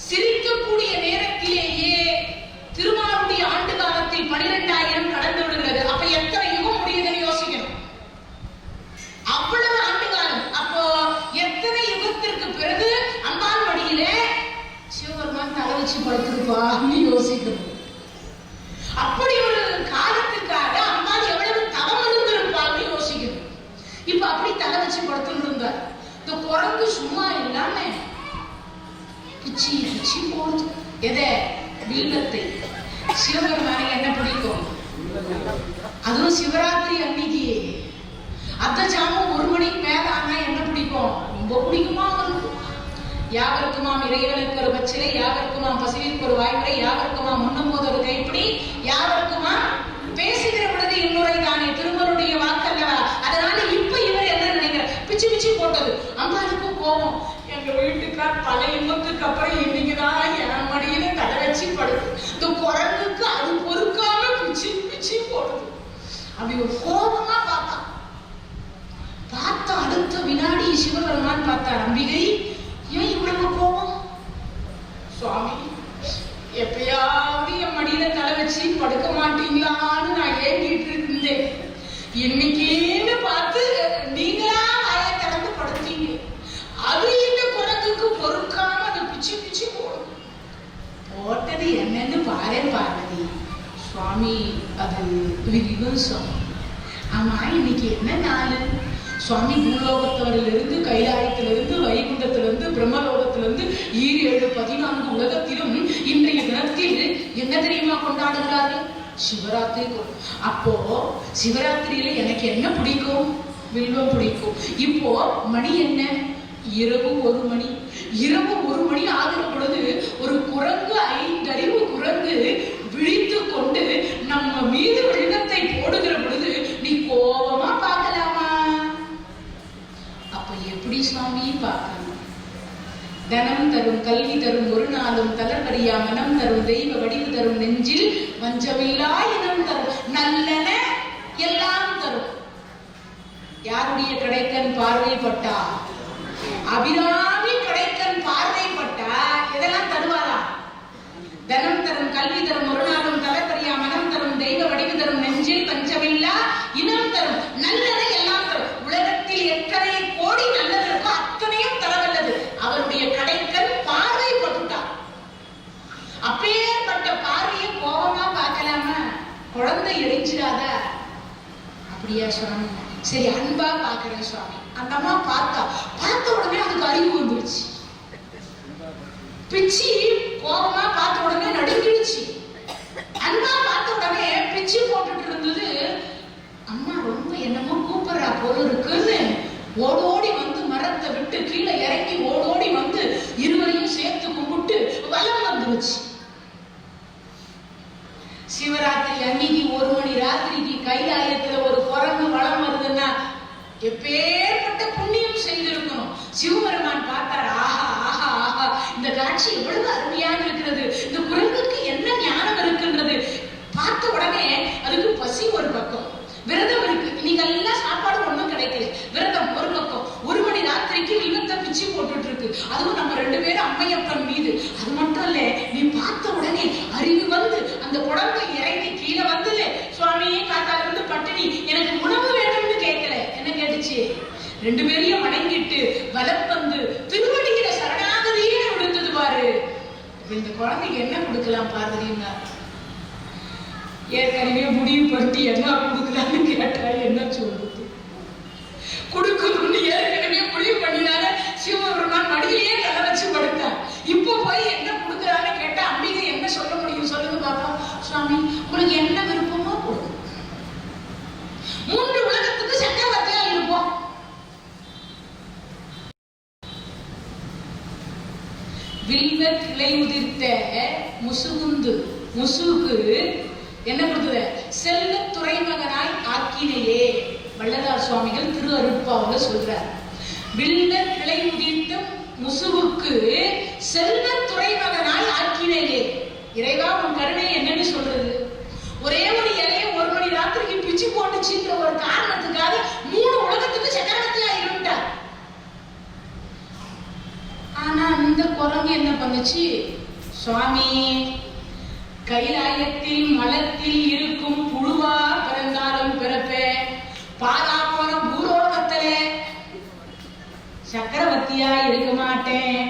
சிரிக்கக்கூடிய நேரத்திலேயே திருமாலுடைய ஆண்டு காலத்தில் 12,000 கடந்து விடுகிறது. அப்ப எத்தனை யுகம் முடியுதுன்னு யோசிக்கணும். அவ்வளவு ஆண்டு காலம். அப்போ எத்தனை யுகத்திற்கு பிறகு அம்பாள் மடியில சிவபெருமான் தலை வச்சு படுத்திருப்பான்னு யோசிக்கணும். அப்படி ஒரு காலத்துக்காக அம்பாள் எவ்வளவு தவம் இருந்திருப்பான்னு யோசிக்கணும். இப்ப அப்படி தலை வச்சு படுத்துட்டு இருந்தார். இந்த குரங்கு சும்மா இல்லாம பிச்சி பிச்சி போடுது. எதை? வில்லத்தை. சிவபெருமானை என்ன பிடிக்கும்? அதுவும் சிவராத்திரி அன்னைக்கு அத்த ஜாமம் 1 மணிக்கு மேல ஆனா என்ன பிடிக்கும்? ரொம்ப பிடிக்குமா அவருக்கு. யாவருக்குமாம் இறைவனுக்கு ஒரு பச்சிலை, யாவருக்குமாம் பசுவிற்கு ஒரு வாய்ப்புரை, யாவருக்குமாம் முன்னும்போது ஒரு கைப்பிடி, யாவருக்குமா பேசுகிற பொழுது இன்னுரை தானே திருமருடைய வாக்கல்லவா. அதனால இப்ப இவர் என்ன நினைக்கிறார்? பிச்சு பிச்சு போட்டது. அம்மாளுக்கும் கோபம். எங்க வீட்டுக்கார் பல இன்பத்துக்கு அப்புறம் இன்னைக்குதான் என் மடியில தலை வச்சு படுது. இந்த குரங்குக்கு அது பொறுக்காம பிச்சு பிச்சு போடுது. அப்படி ஒரு கோபமா பார்த்தா அடுத்த வினாடி சிவபெருமான் பார்த்தார். அம்பிகை, ஏன் இவ்வளவு கோபம்? சுவாமி, எப்பயாவது என் மடியில தலை வச்சு படுக்க மாட்டீங்களான்னு நான் ஏங்கிட்டு இருந்தேன். இன்னைக்கேன்னு பார்த்து நீங்களா வாய திறந்து படுத்தீங்க. அது இந்த குரங்குக்கு பொறுக்காம அதை பிச்சு பிச்சு போடும். போட்டது என்னன்னு பாரு பார்வதி. சுவாமி, அது விவசம். ஆமா, இன்னைக்கு என்ன நாள்? சுவாமி பூலோகத்தவரிலிருந்து, கைலாயத்திலிருந்து, வைகுண்டத்திலிருந்து, பிரம்மலோகத்திலிருந்து 7 14 உலகத்திலும் இன்றைய தினத்தில் என்ன தெரியுமா கொண்டாடுகிறார்கள்? சிவராத்திரி. அப்போ சிவராத்திரியில எனக்கு என்ன பிடிக்கும்? வில்வம் பிடிக்கும். இப்போ மணி என்ன? இரவு 1 மணி. இரவு 1 மணி ஆகிற பொழுது ஒரு குரங்கு, 5 அறிவு குரங்கு விழித்து கொண்டு நம்ம மீது விண்ணத்தை போடுகிற பொழுது நீ கோபமா பார்க்கலாமா? அப்ப எப்படி சுவாமி பார்க்கணும்? தனம் தரும், கல்வி தரும், ஒரு நாளும் தளர்வறியா மனம் தரும், தெய்வ வடிவு தரும், நெஞ்சில் வஞ்சமில்லா இனம் தரும், நல்லன எல்லாம் தரும். யாருடைய கடைக்கன் பார்வைப்பட்டா? அபிராமி கடைக்கன் பார்வைப்பட்டா இதெல்லாம் தருவாரா? தனம் தரும், கல்வி தரும், ஒரு நாளும் தளர்வறியா மனம் தரும், தெய்வ வடிவு தரும், நெஞ்சில் பஞ்சமில்லா இனம் தரும், நல்லன எல்லாம் தரும். உலகத்தில் எத்தனை கோடி நல்லது இருக்கோ அத்தனையும் தரவல்லது அவருடைய கடைக்கன் பார்வைப்பட்டுட்டார். அப்பேற்பட்ட பார்வையை கோபமா பார்க்கலாமா? குழந்தை இறைஞ்சிடாத. அப்படியா சுவாமி? சரி, அன்பா பாக்குறேன் சுவாமி. அந்த அம்மா பார்த்த உடனே அதுக்கு அறிவு வந்துருச்சு. பிச்சி கோபமா பார்த்த உடனே நடுங்கிடுச்சு. அன்பா பார்த்த உடனே பிச்சி போட்டுட்டு இருந்தது. அம்மா ரொம்ப என்னமோ கூப்பிடுறா போல இருக்குன்னு ஓடோடி வந்து மரத்தை விட்டு கீழே இறங்கி ஓடோடி வந்து இருவரையும் சேர்த்து கும்பிட்டு வலம் வந்துருச்சு. சிவராத்திரி அன்னைக்கு 1 மணி ராத்திரிக்கு கைலாயத்துல ஒரு குரங்கு வளம் வருதுன்னா எப்பேற்பட்ட புண்ணியம் செய்திருக்கணும். சிவபெருமான் பார்த்தார். ஆஹா ஆஹா ஆஹா, இந்த காட்சி எவ்வளவு அருமையாக இருக்கிறது. இந்த குரங்குக்கு என்ன ஞானம் இருக்குன்றது பார்த்த உடனே அதுக்கு பசி ஒரு பக்கம், விரதம் இருக்கு. இன்னைக்கு எல்லாம் சாப்பாடு ஒண்ணும் கிடைக்கல, விரதம் ஒரு பக்கம். 1 மணி ராத்திரிக்கு வில்லத்தை பிச்சு போட்டுட்டு இருக்கு. அதுவும் நம்ம 2 பேரும் அம்மையப்பன் மீது. அது மட்டும் இல்ல, நீ பார்த்த உடனே அறிவு வந்து அந்த குழந்தை இறங்கி கீழே வந்து, சுவாமி காத்தால இருந்து பட்டினி, எனக்கு உணவு வேணும்னு கேட்கல. என்ன கேட்டுச்சு? 2 பேரையும் வணங்கிட்டு வலம் வந்து திருவடியில சரணாகதியே விழுந்தது பாரு. இந்த குழந்தைக்கு என்ன கொடுக்கலாம் பார்வதினா? ஏற்கனவே முடிவு பண்ணிட்டு என்ன கொடுக்கலாம்னு கேட்டா என்ன சொல்றது? கொடுக்கணும்னு ஏற்கனவே வில்வ கிளை உதிர்த்த முசுகுந்து முசுக்கு என்ன கொடுத்தது? செல்வ துறைமகனாய் ஆக்கினையே. வள்ளலார் சுவாமிகள் திரு அருட்பாவுல சொல்றார். வில்வ கிளை உதிர்த்த முசுவுக்கு செல்வ துறைமகனாய் ஆக்கினையே. இறைவா உன் கருணை என்னன்னு சொல்றது? ஒரே ஒரு இலைய 1 மணி ராத்திரிக்கு பிச்சு போட்டுச்சுன்ற ஒரு காரணத்துக்காக 3 உலகத்துக்கு சக்கரவர்த்தியா இருந்துட்டார். ஆனா இந்த குரங்கு என்ன பண்ணுச்சு? சுவாமி, கைலாயத்தில் மலத்தில் இருக்கும் புழுவா பிறந்தாலும் பிறப்பேன், பாதா போன பூலோகத்துல சக்கரவர்த்தியா இருக்க மாட்டேன்.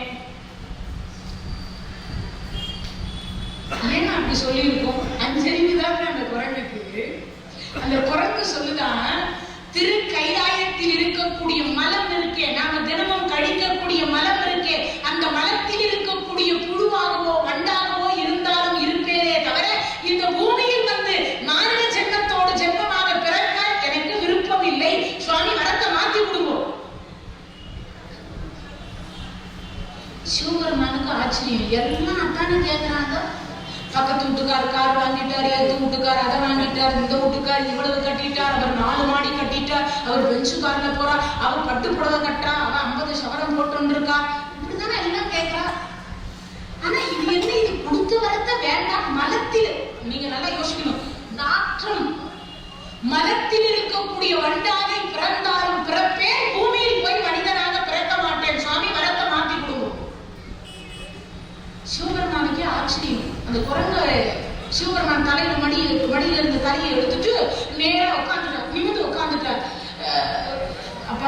ஏன்னா அப்படி சொல்லி இருக்கோம். அஞ்சறிவுதான் அந்த குரங்குக்கு. அந்த குரங்கு சொல்லுதான், திரு கைலாயத்தில் இருக்கக்கூடிய மலம் இருக்கே, நாம தினமும் கழிக்கக்கூடிய மலம் இருக்கே, அந்த மலத்தில் இருக்கக்கூடிய புழுவாகவோ வண்டாகவோ இருந்தாலும் இருப்பேனே தவிர இந்த பூமியில் வந்து மாநில ஜென்மத்தோடு ஜென்மமாக பிறக்க எனக்கு விருப்பம் இல்லை. சுவாமி வரத்தை மாத்தி விடுவோம். சிவபெருமானுக்கு ஆச்சரியம். எல்லாம் அத்தானே கேட்கிறாங்க. பக்கத்து வீட்டுக்கார் கார் வாங்கிட்டார், எது வீட்டுக்கார் அதை வாங்கிட்டார், இந்த வீட்டுக்கார் இவ்வளவு கட்டிட்டார், அவர் 4 மாடி கட்டிட்டார், அவர் பெஞ்சு கார்ல போறார், அவர் பட்டு புடவை கட்டா, அவன் 50 சவரம் போட்டு இருக்கா. இப்படிதானே எல்லாம் கேட்கிறா. ஆனா இது என்ன? இது கொடுத்து வரத்த வேண்டாம். மலத்தில் நீங்க நல்லா யோசிக்கணும். நாற்றம் மலத்தில் இருக்கக்கூடிய வண்டாக பிறந்தாலும் பிறப்பேன், பூமியில் போய் மனிதனாக பிறக்க மாட்டேன். சுவாமி வரத்தை மாத்தி கொடுவோம். சிவபெருமானுக்கே ஆச்சரியம். அந்த குரங்கு சிவபெருமான் தலையில மடியில இருந்து தலையை எடுத்துட்டு நேரா உட்காந்துட்டார், நிமிந்து உட்காந்துட்டார். அப்ப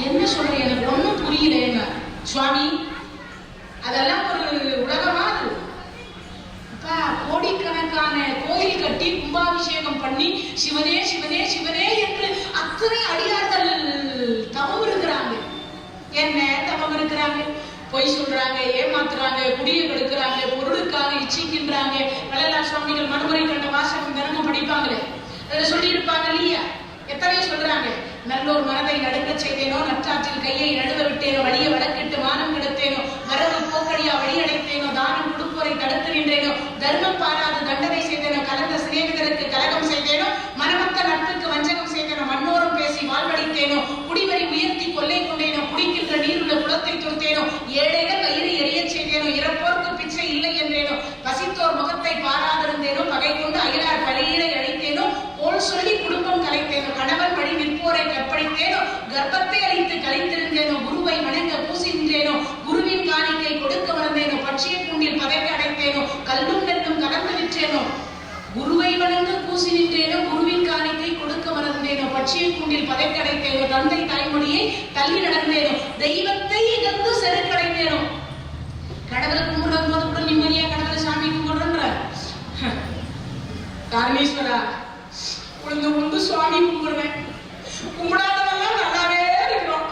என்ன சொல்ற, எனக்கு ஒன்னும் புரியல. சுவாமி, அதெல்லாம் ஒரு உலகமா? அப்ப கோடிக்கணக்கான கோயில் கட்டி கும்பாபிஷேகம் பண்ணி சிவனே சிவனே சிவனே என்று அத்தனை அடியார்கள் தவம் இருக்கிறாங்க. என்ன தவம் இருக்கிறாங்க? பொய் சொல்றாங்க, ஏமாத்துறாங்க, குடிய கெடுக்கிறாங்க, பொருளுக்காக இச்சிக்கின்றாங்க. வள்ளலார் சுவாமிகள் மனுமுறை கண்ட வாசகம் தினமும் படிப்பாங்களே, அதுல சொல்லி இருப்பாங்க இல்லையா? எத்தனையோ சொல்றாங்க. நல்லோர் மனதை நடுங்க செய்தேனோ, நற்றாற்றில் கையை நடுவ விட்டேனோ, வழிய வழக்கிட்டு மானம் கெடுத்தேனோ, வரவு போக்கடியா வழியடைத்தேனோ, தானம் கொடுப்போரை தடுத்து நின்றேனோ, தர்மம் பாராது தண்டனை செய்தேனோ, கலந்த சிநேகிதருக்கு கலகம் செய்தேனோ, மனமத்த நட்புக்கு வஞ்சகம் செய்தேனோ, மண்ணோரம் பேசி வாழ்வழித்தேனோ, குடிவரி உயர்த்தி கொள்ளை கொண்டேனோ, குடிக்கின்ற நீருள்ள குளத்தை துர்த்தேனோ, ஏழைகள் வயிறு எரிய செய்தேனோ, இறப்போர்க்கு பிச்சை இல்லை என்றேனோ, பசித்தோர் முகத்தை பாராதிருந்தேனோ, பகை கொண்டு அயலார் பழியிலை அழித்தேனோ, போல் சொல்லி குடும்பம் கலைத்தேனோ, கணவன் வழி நிற்போரை கற்பழித்தேனோ, கர்ப்பத்தை அழித்து கழித்திருந்தேனோ, குருவை வணங்க பூசின்றேனோ, குருவின் காணிக்கை கொடுக்க மறந்தேனோ, பட்சிய கூண்டில் பதைக்க அடைத்தேனோ, கல்லும் நெல்லும் கலந்து விற்றேனோ, குருவை வணங்க பூசி நின்றேனோ, குருவின் காணிக்கை கொடுக்க மறந்தேனோ, பட்சிய கூண்டில் பதைக்க அடைத்தேனோ, தந்தை தாய்மொழியை தள்ளி நடந்தேனோ, தெய்வத்தை இகழ்ந்து செருக்கடைந்தேனோ. கடவுளை கும்பிடுற போது கூட நிம்மதியா கடவுளை சாமி கும்பிடுற காரணேஸ்வரா உளுந்து உளுந்து சுவாமி கும்பிடுவேன். கும்பிடாதவெல்லாம் நல்லாவே இருக்கணும்.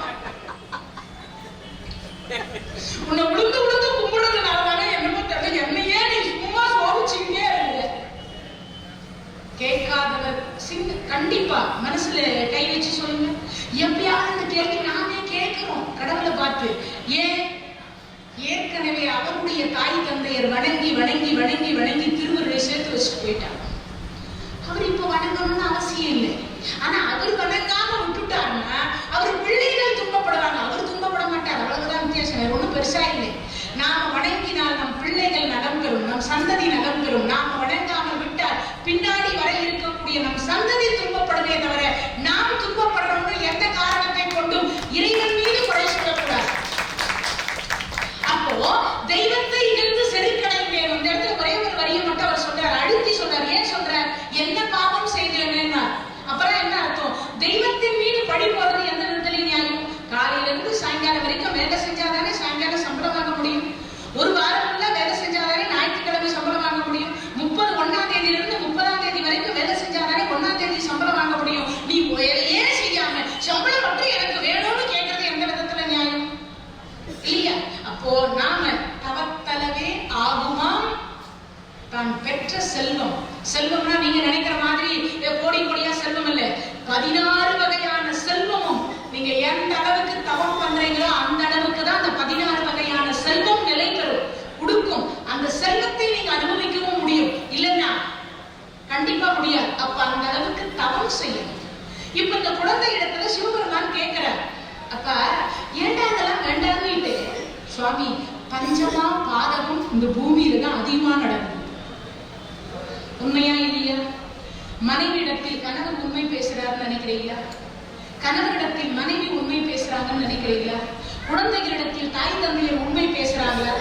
உன்னை உளுந்து உளுந்து கும்பிடுறதுனாலதானே என்னமோ தெரியல, என்னையே நீ சும்மா சோதிச்சுக்கிட்டே இருக்க. கேட்காதவர் கண்டிப்பா மனசுல கை வச்சு சொல்லுங்க. எப்பயாவது இந்த கேள்வி நாமே கேட்கிறோம் கடவுளை பார்த்து. ஏன்? ஏற்கனவே அவருடைய தாய் தந்தையர் வணங்கி வணங்கி வணங்கி வணங்கி திருவருளை சேர்த்து வச்சுட்டு போயிட்டாங்க. அவர் இப்ப வணங்கணும்னு அவசியம் இல்லை. ஆனா அவர் வணங்காம விட்டுட்டாருன்னா அவர் பிள்ளைகள் துன்பப்படுவாங்க, அவர் துன்பப்பட மாட்டார். அவ்வளவுதான் வித்தியாசம், வேற ஒண்ணும் பெருசா இல்லை. நாம வணங்கினால் நம் பிள்ளைகள் நலம் பெறும், நம் சந்ததி நலம் பெறும். நாம வணங்காமல் விட்டால் பின்னாடி வர இருக்கக்கூடிய நம் சந்ததி துன்பப்படுமே தவிர நாம் துன்பப்படுறோம்னு எந்த காரணத்தை கொண்டும் இறைவன் மீது குறை சொல்லக்கூடாது. அப்போ தெய்வத்தை இருந்து செருக்கடைந்தேன். இந்த இடத்துல ஒரே ஒரு வரியை மட்டும் அவர் சொல்றார், அழுத்தி சொல்றார். ஏன் சொல்றார்? என்ன பாவம் செய்தேன்னா அப்புறம் என்ன அர்த்தம்? தெய்வத்தின் மீது பழி போறது எந்த விதத்திலையும் நியாயம்? காலையில இருந்து சாயங்காலம் வரைக்கும் வேலை செஞ்சாதானே சாயங்காலம் சம்பளம் வாங்க முடியும். ஒரு வாரம் ஃபுல்லா வேலை செஞ்சாதானே ஞாயிற்றுக்கிழமை சம்பளம் வாங்க முடியும். 30 1ஆம் தேதியிலிருந்து 30ஆம் தேதி வரைக்கும் வேலை செஞ்சாதானே 1ஆம் தேதி சம்பளம் வாங்க முடியும். நீ சுவாமி பஞ்சமா பாதகம் இந்த பூமியில தான் அதிகமா நடக்குது. உண்மையா இல்லையா? மனைவியிடத்தில் கணவன் உண்மை பேசுறாருன்னு நினைக்கிறீங்களா? கணவரிடத்தில் மனைவி உண்மை பேசுறாங்கன்னு நினைக்கிறீங்களா? குழந்தைகளிடத்தில் தாய் தந்தையர் உண்மை பேசுறாங்களா?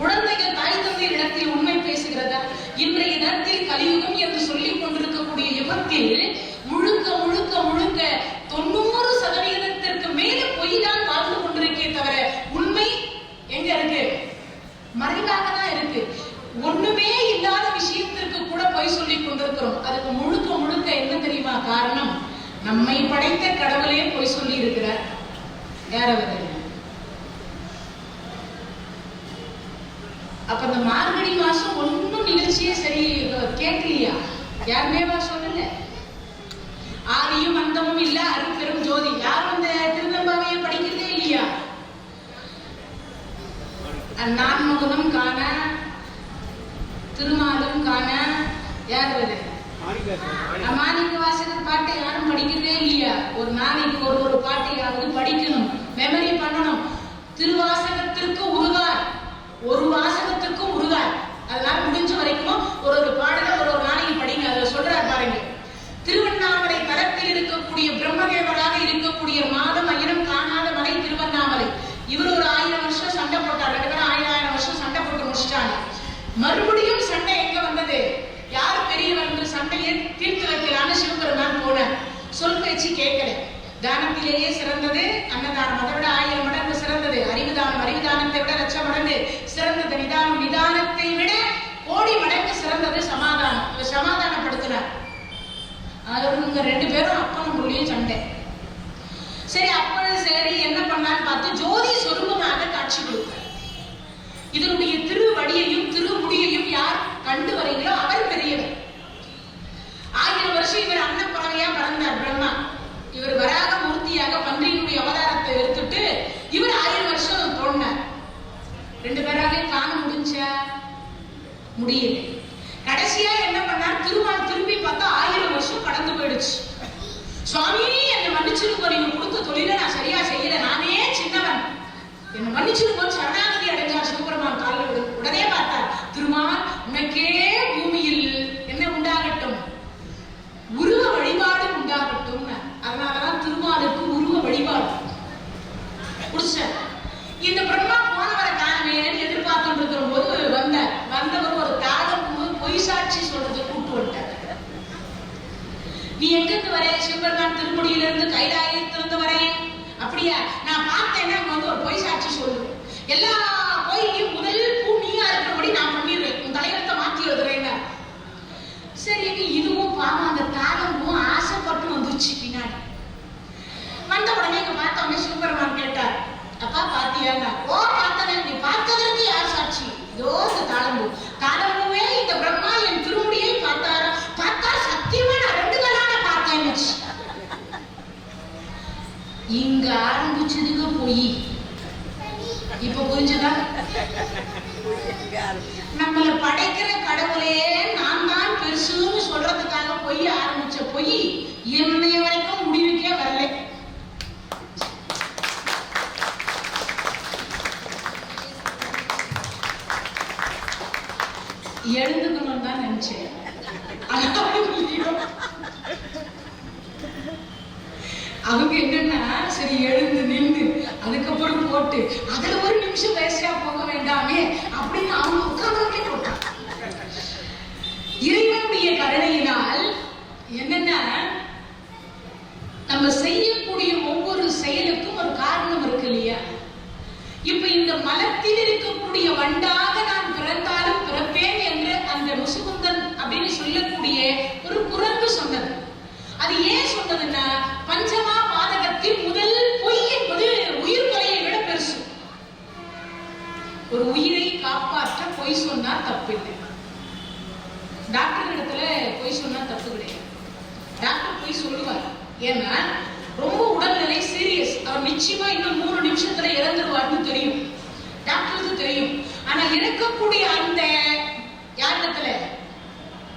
குழந்தைகள் தாய் தந்தையர் இடத்தில் உண்மை பேசுகிறதா? இன்றைய நேரத்தில் கலியுகம் என்று சொல்லிக் கொண்டிருக்கக்கூடிய யுகத்தில் முழுக்க முழுக்க முழுக்க 90% மேல பொய் தான் வாழ்ந்து கொண்டிருக்கே தவிர உண்மை எங்க இருக்கு? மறைவாக தான் இருக்கு. ஒண்ணுமே இல்லாத விஷயத்திற்கு கூட பொய் சொல்லிக் கொண்டிருக்கிறோம். அதுக்கு முழுக்க முழுக்க என்ன தெரியுமா காரணம்? நம்மை படைத்த கடவுளே பொய் சொல்லி இருக்கிறார். யாரவர்? அப்ப இந்த மார்கழி மாசம் ஒன்னும் நிகழ்ச்சியே சரி கேட்கலையா? யாருமே சொல்லல. ஆதியும் அந்தமும் இல்ல அருட்பெரும் ஜோதி. யாரும் அந்த திருவெம்பாவையை படிக்கிறதே இல்லையா? நான்முகனும் காண திருமாலும் காண யார் வருது? மாணிக்க வாசகர் பாட்டை யாரும் படிக்கிறதே இல்லையா? ஒரு நாளைக்கு ஒரு பாட்டையாவது படிக்கணும், மெமரி பண்ணணும். திருவாசகத்திற்கு உருகார், ஒரு வாசகத்திற்கு உருகார். அதனால முடிஞ்ச வரைக்கும் ஒரு பாடல ஒரு நாளைக்கு படிங்க. அதுல சொல்றாரு பாருங்க, திருவண்ணாமலை தலத்தில் இருக்கக்கூடிய பிரம்மதேவராக இருக்கக்கூடிய மாதம் அயிரம் காணாத மலை திருவண்ணாமலை. இவர் ஒரு 1000 வருஷம் சண்டை போட்டார். 2 பேரும் 1000 வருஷம் சண்டை போட்டு முடிச்சிட்டாங்க. மறுபடியும் சண்டை எங்க வந்தது? யார் பெரியவர் என்று சண்டையை தீர்த்து வைக்கலான்னு சிவபெருமான் போனார். சொல் பேச்சு கேட்கல. தானத்திலேயே சிறந்தது அன்னதானம், அதை விட 1000 மடங்கு சிறந்தது. அறிவுதானம், அறிவுதானத்தை விட 1,00,000 மடங்கு சிறந்தது. நிதானம், நிதானத்தை விட கோடி மடங்கு சிறந்தது சமாதானம். சமாதானப்படுத்தினார். அவங்க 2 பேரும் அப்பனும் புள்ளியும் சண்டை. சரி, அப்பனும் சரி என்ன பண்ணான்னு பார்த்து ஜோதி சொரூபமாக காட்சி கொடுத்தார். இதனுடைய திருவடியையும் திருமுடியையும் யார் கண்டு வரீங்களோ அவர் பெரியவர். 1000 வருஷம் இவர் அன்னப்பறவையா பிறந்தார் பிரம்மா. இவர் வராக மூர்த்தியாக பன்றியினுடைய அவதாரத்தை எடுத்துட்டு இவர் 1000 வருஷம் தோன்றார். 2 பேராக காண முடிஞ்சா முடியல. கடைசியா என்ன பண்ணார்? திருமால் திரும்பி பார்த்தா 1000 வருஷம் கடந்து போயிடுச்சு. சுவாமி என்னை மன்னிச்சிருக்கோம், நீங்க கொடுத்த தொழிலை நான் சரியா செய்யல, நானே சின்னவன், என்னை மன்னிச்சிருக்கோம் சரணாகதி அடைஞ்சார். சிவபெருமான் காலில் விடு. உடனே பார்த்தார், திருமால் உனக்கே பூமியில் என்ன உண்டாகட்டும்? உருவ வழிபாடு உண்டாகட்டும். அதனாலதான் திருமாலுக்கு உருவ வழிபாடு புடிச்சார். இந்த பிரம்மா போனவரை காணவேன்னு எதிர்பார்த்து இருக்கிற போது வந்தவர் ஒரு தாகம் பொய் சாட்சி சொல்றது கூட்டு வந்துட்டார். நீ எங்கிருந்து வர? சிவபெருமான் திருமுடியிலிருந்து கைலாயத்திலிருந்து வரேன். அப்படியா? நான் பார்த்தேன்னா வந்து ஒரு பொய் சாட்சி சொல்லுவேன். எல்லா கோயிலையும் முதல் பூ நீயா இருக்கிறபடி நான் பண்ணிடுறேன், உன் தலைவரத்தை மாத்தி எழுதுறேன். சரி, இதுவும் பாவம் அந்த தாகமும் ஆசைப்பட்டு வந்துருச்சு. பின்னாடி வந்த உடனே இங்க பார்த்தவங்க சிவபெருமான் கேட்டார், அப்பா பாத்தியா? ஓ பார்த்தன. நீ பார்த்ததற்கு யார் சாட்சி? இதோ இந்த தாளம்பூ. தாளம்பூவே இந்த பிரம்மா என் திருமுடியை பார்த்தாரா? பார்த்தா சத்தியமா நான் 2 கலான பார்த்தேன்னு. இங்க ஆரம்பிச்சதுக்கு போய் இப்ப புரிஞ்சுதா? நம்மள படைக்கிற கடவுளே நான் தான் பெருசுன்னு சொல்றதுக்காக பொய் ஆரம்பிச்ச பொய் என்னைய வரைக்கும் முடிவுக்கே வரல. எழுந்துக்கணும் தான் நினைச்சேன். அவங்க என்னன்னா சரி எழுந்து நின்று அதுக்கப்புறம் போட்டு அதுல ஒரு நிமிஷம் வேஸ்டா போக வேண்டாமே அப்படின்னு அவங்க உட்கார்ந்தே போட்டாங்க. இறைவனுடைய கருணையினால் என்னன்னா நம்ம செய்யக்கூடிய ஒவ்வொரு செயலுக்கும் ஒரு காரணம் இருக்கு இல்லையா? இப்ப இந்த மலத்தில் இருக்கக்கூடிய வண்டாக நான் பிறந்தாலும் பிறப்பேன் என்று அந்த முசுகுந்தன் அப்படின்னு சொல்லக்கூடிய ஒரு குரங்கு சொன்னது. அது ஏன் சொன்னதுன்னா, பஞ்சமா பாதகத்தில் முதல் பொய் என்பது உயிர் கொலையை விட பெருசு. ஒரு உயிரை காப்பாற்ற பொய் சொன்னா தப்பு இல்லை. டாக்டர் இடத்துல பொய் சொன்னா தப்பு கிடையாது. டாக்டர் பொய் சொல்லுவார். ஏன்னா ரொம்ப உடல்நிலை சீரியஸ், அவர் நிச்சயமா இன்னும் 3 நிமிஷத்துல இறந்துருவார்னு தெரியும், டாக்டருக்கு தெரியும். ஆனா இறக்கக்கூடிய அந்த யாரிடத்துல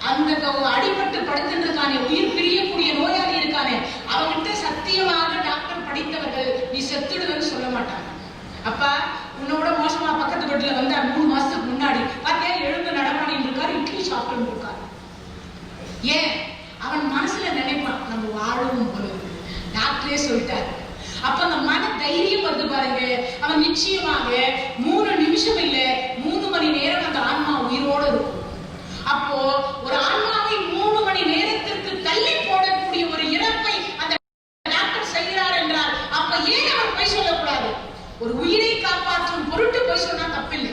அந்த அடிபட்டு படுத்துட்டு இருக்கானே, உயிர் பிரியக்கூடிய நோயாளி இருக்கானே, அவங்கிட்ட சத்தியமாக டாக்டர் படித்தவர்கள் நீ செத்துடுவேன்னு சொல்ல மாட்டாங்க. அப்பா உன்னோட மோசமா ஏன்? அவன் மனசுல நினைப்பான், நம்ம வாழவும் போல இருக்கு, டாக்டரே சொல்லிட்டாரு. அப்ப அந்த மன தைரியம் வந்து பாருங்க, அவன் நிச்சயமாக 3 நிமிஷம் இல்ல 3 மணி நேரம் அந்த ஆன்மா உயிரோட இருக்கும். அப்போ ஒரு ஆன்மாவை 3 மணி நேரத்திற்கு தள்ளி போடக்கூடிய ஒரு இறப்பை அந்த டாக்டர் செய்கிறார் என்றால் அப்ப ஏன் அவர் பொய் சொல்லக்கூடாது? ஒரு உயிரை காப்பாற்றும் பொருட்டு பொய் சொன்னா தப்பில்லை.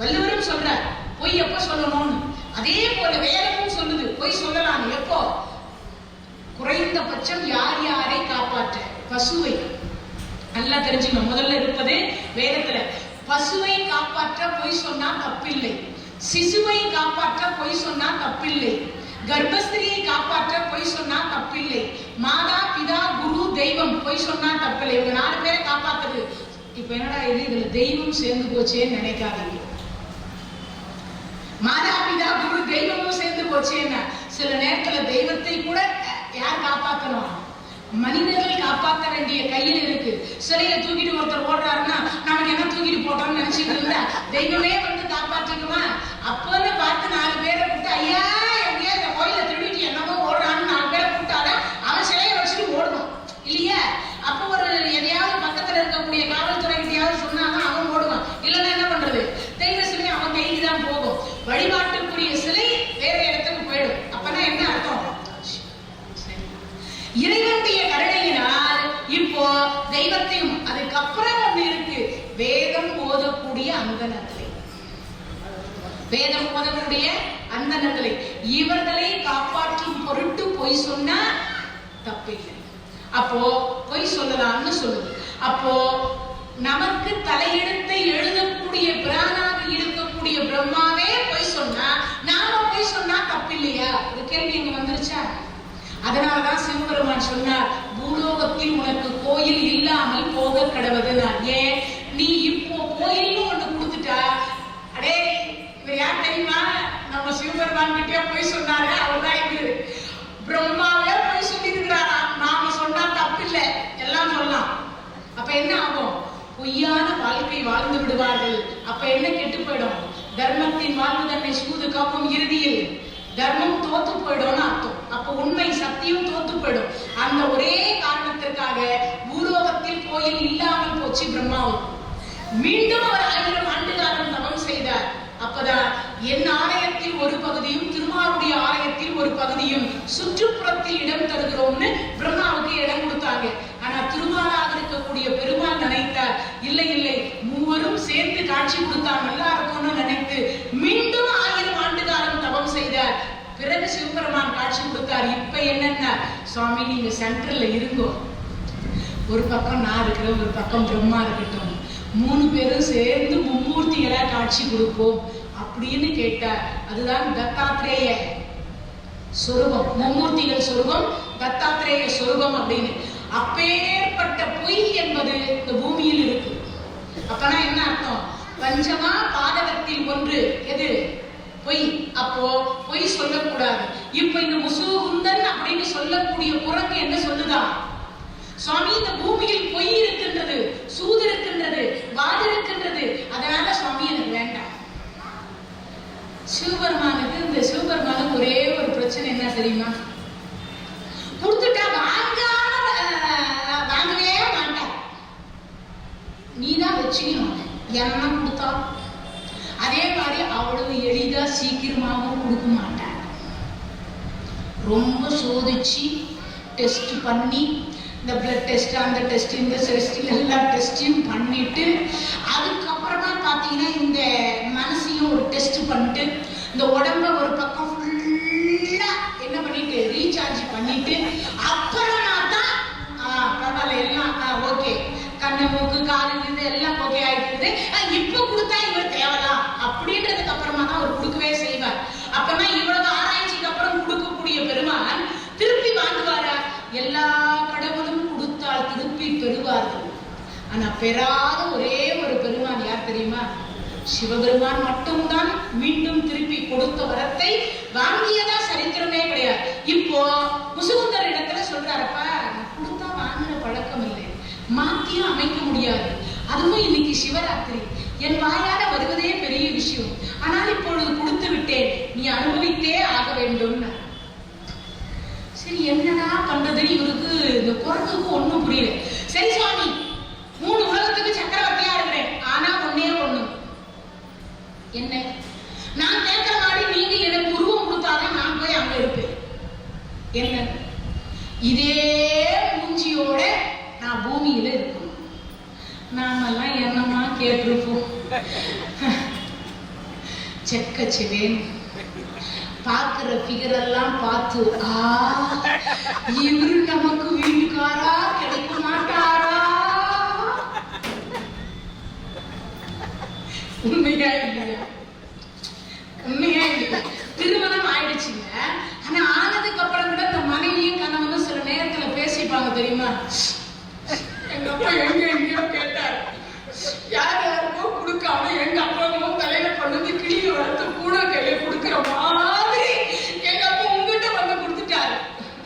வள்ளுவரும் சொல்றார் பொய் எப்ப சொல்லணும்னு. அதே போல வேதமும் சொல்லுது பொய் சொல்லலாம் எப்போ? குறைந்தபட்சம் யார் யாரை காப்பாற்ற? பசுவை. நல்லா தெரிஞ்சுக்கணும், முதல்ல இருப்பது வேதத்துல. பசுவை காப்பாற்ற பொய் சொன்னா தப்பில்லை. சிசுவை காப்பாற்ற பொய் சொன்னா தப்பில்லை. கர்ப்பஸ்திரியை காப்பாற்ற பொய் சொன்னா தப்பில்லை. மாதா பிதா குரு தெய்வம் பொய் சொன்னா தப்பில்லை. இவங்க 4 பேரை காப்பாத்துது. இப்ப என்னடா இதுல தெய்வம் சேர்ந்து போச்சேன்னு நினைக்காதீங்க. மாதா பிதா குரு தெய்வமும் சேர்ந்து போச்சு. என்ன சில நேரத்துல தெய்வத்தை கூட யார் காப்பாற்றணும்? மனிதர்கள் காப்பாற்ற வேண்டிய கையில் இருக்கு. சிலையை தூக்கிட்டு ஒருத்தர் ஓடுறாருன்னா நமக்கு என்ன தூக்கிட்டு போட்டோம்னு நினைச்சிட்டு இருந்தா தெய்வமே வந்து காப்பாற்றிக்குமா? அப்பன்னு பார்த்து 4 பேரை கூப்பிட்டு ஐயா எங்கேயா இந்த கோயில திருடிட்டு என்னமோ ஓடுறான்னு 4 பேரை கூப்பிட்டாதான் அவன் சிலையை வச்சுட்டு ஓடுவான் இல்லையா? அப்போ ஒரு எதையாவது பக்கத்துல இருக்கக்கூடிய காவல்துறை கிட்டையாவது சொன்னாதான் அவன் ஓடுவான். இல்லைன்னா என்ன பண்றது? தெய்வ சிலை அவன் கைக்கு தான் போகும். வழிபாட்டுக்குரிய சிலை வேற இடத்துக்கு போயிடும். அப்பனா என்ன அர்த்தம்? இறைவனுடைய கருணையினால் இப்போ தெய்வத்தையும் அதுக்கப்புறம் ஒண்ணு இருக்கு, வேதம் ஓதக்கூடிய அந்தணர்களை. வேதம் ஓதக்கூடிய அந்தணர்களை இவர்களை காப்பாற்றும் பொருட்டு பொய் சொன்னா தப்பில்லை. அப்போ பொய் சொல்லலாம்னு சொல்லுது. அப்போ நமக்கு தலையெழுத்தை எழுதக்கூடிய பிரானாக இருக்கக்கூடிய பிரம்மாவே பொய் சொன்னா நாம பொய் சொன்னா தப்பில்லையா? ஒரு கேள்வி இங்க வந்துருச்சா? அதனாலதான் சிவபெருமான் சொன்னார், பூலோகத்தில் உனக்கு கோயில் இல்லாமல் போக கடவுதுனார். ஏன்? நீ இப்போ கோயில்னு ஒண்ணு கொடுத்துட்டா, அடே இவர் யார் தெரியுமா? நம்ம சிவபெருமான் கிட்டே போய் சொன்னாரு, அவர்தான் இவரு. பிரம்மாவே போய் சொல்லி இருக்கிறாரா? நாம சொன்னா தப்பில்லை, எல்லாம் சொல்லலாம். அப்ப என்ன ஆகும்? பொய்யான வாழ்க்கை வாழ்ந்து விடுவார்கள். அப்ப என்ன கெட்டு போயிடும்? தர்மத்தின் வாழ்வு தன்னை சூது காக்கும், இறுதியில் தர்மம் தோத்து போயிடும்னு அர்த்தம். அப்ப உண்மை சத்தியம் தோத்து போயிடும். அந்த ஒரே காரணத்திற்காக பூலோகத்தில் கோயில் இல்லாமல் போச்சு பிரம்மாவுக்கு. மீண்டும் அவர் 1000 ஆண்டு காலம் தவம் செய்தார். அப்பதான் என் ஆலயத்தில் ஒரு பகுதியும் திருமாருடைய ஆலயத்தில் ஒரு பகுதியும் சுற்றுப்புறத்தில் இடம் தருகிறோம்னு பிரம்மாவுக்கு இடம் கொடுத்தாங்க. ஆனா திருமாலாக இருக்கக்கூடிய பெருமாள் நினைத்தார், இல்லை இல்லை, மூவரும் சேர்ந்து காட்சி கொடுத்தா நல்லா இருக்கும்னு நினைத்து மீண்டும் 1000 ஆண்டு காலம் தவம் செய்தார். பிறகு சிவபெருமான் காட்சி கொடுத்தார். இப்ப என்னன்னா, சுவாமி நீங்க சென்ட்ரல்ல இருங்கோ, ஒரு பக்கம் நான் இருக்கிறேன், ஒரு பக்கம் பிரம்மா இருக்கட்டும், 3 பேரும் சேர்ந்து மும்மூர்த்திகளா காட்சி கொடுப்போம் அப்படின்னு கேட்டார். அதுதான் தத்தாத்ரேய சொரூபம், மும்மூர்த்திகள் சொரூபம், தத்தாத்ரேய சொரூபம் அப்படின்னு. அப்பேற்பட்ட பொய் என்பது இந்த பூமியில் இருக்கு. அப்பனா என்ன அர்த்தம்? பஞ்சமா பாதகத்தில் ஒன்று எது? பொய். அப்போ பொய் சொல்லக்கூடாது. இப்ப இந்த முசுகுந்தன் அப்படின்னு சொல்லக்கூடிய குரங்கு என்ன சொல்லுதான்? சுவாமி இந்த பூமியில் பொய் இருக்கின்றது, சூது இருக்கின்றது, வாது இருக்கின்றது, அதனால சுவாமி எனக்கு வேண்டாம். சிவபெருமானுக்கு ஒரே ஒரு பிரச்சனை என்ன தெரியுமா? கொடுத்துட்டா வாங்கவே மாட்டார். நீதான் வச்சுக்கணும். என்ன கொடுத்தா அதே மாதிரி அவ்வளவு எளிதா சீக்கிரமாகவும் கொடுக்க மாட்டார். ரொம்ப சோதிச்சு டெஸ்ட் பண்ணி, இந்த பிளட் டெஸ்ட், அந்த டெஸ்ட், இந்த டெஸ்ட், எல்லா டெஸ்டையும் பண்ணிட்டு அதுக்கப்புறமா பார்த்தீங்கன்னா இந்த மனசையும் ஒரு டெஸ்ட் பண்ணிட்டு இந்த உடம்ப ஒரு பக்கம் ஃபுல்லா என்ன பண்ணிட்டு ரீசார்ஜ் பண்ணிட்டு அப்புறமா தான் பரவாயில்ல எல்லாம் ஓகே, கண்ணு மூக்கு காது இது எல்லாம் ஓகே ஆயிட்டு இப்போ கொடுத்தா இவர் தேவலாம் அப்படின்றதுக்கு அப்புறமா தான் அவர் கொடுக்கவே செய்வார். அப்பனா இவ்வளவு ஆராய்ச்சிக்கு அப்புறம் கொடுக்கக்கூடிய பெருமான் திருப்பி வாங்குவாரா? எல்லா கடவுளும் கொடுத்தால் திருப்பி பெறுவார்கள். ஆனா பெறாத ஒரே ஒரு பெருமான் யார் தெரியுமா? சிவபெருமான் மட்டும்தான் மீண்டும் திருப்பி கொடுத்த வரத்தை வாங்கியதா சரித்திரமே கிடையாது. இப்போ முசுகுந்தர் இடத்துல சொல்றாரப்பா, கொடுத்தா வாங்குற பழக்கம் இல்லை, மாத்தியும் அமைக்க முடியாது. அதுவும் இன்னைக்கு சிவராத்திரி, என் வாயால வருவதே பெரிய விஷயம், ஆனால் இப்பொழுது கொடுத்து விட்டேன், நீ அனுபவித்தே ஆக வேண்டும். சரி என்னடா பண்றது, இவருக்கு இந்த குரங்குக்கு ஒண்ணும் புரியல. சரி சுவாமி, 3 உலகத்துக்கு சக்கரவர்த்தியா இருக்கிறேன், ஆனா ஒன்னே ஒண்ணு, என்ன நான் கேட்கிற மாதிரி நீங்க எனக்கு உருவம் கொடுத்தாதான் நான் போய் அங்க இருப்பேன். என்ன, இதே மூஞ்சியோட நான் பூமியில இருக்கணும். நாமெல்லாம் என்னமா கேட்டிருப்போம், செக்கச்சிவேன் பாக்குற பிகர் எல்லாம் பார்த்து இவரு நமக்கு வீட்டுக்காரா கிடைக்க மாட்டாரா? உண்மையா இல்லையா? உண்மையா இல்லையா? திருமணம் ஆயிடுச்சுங்க. ஆனா ஆனதுக்கு அப்புறம் கூட இந்த மனைவியும் கணவனும் சில நேரத்துல பேசிப்பாங்க தெரியுமா? எங்க அப்பா எங்கேயோ கேட்டார், யாருக்கோ கொடுக்காம எங்க அப்பாவும் தலையில கொண்டு கிளிய வளர்த்து கூட கையில கொடுக்கிற மாதிரி எங்க அப்பா உங்ககிட்ட வந்து கொடுத்துட்டாரு.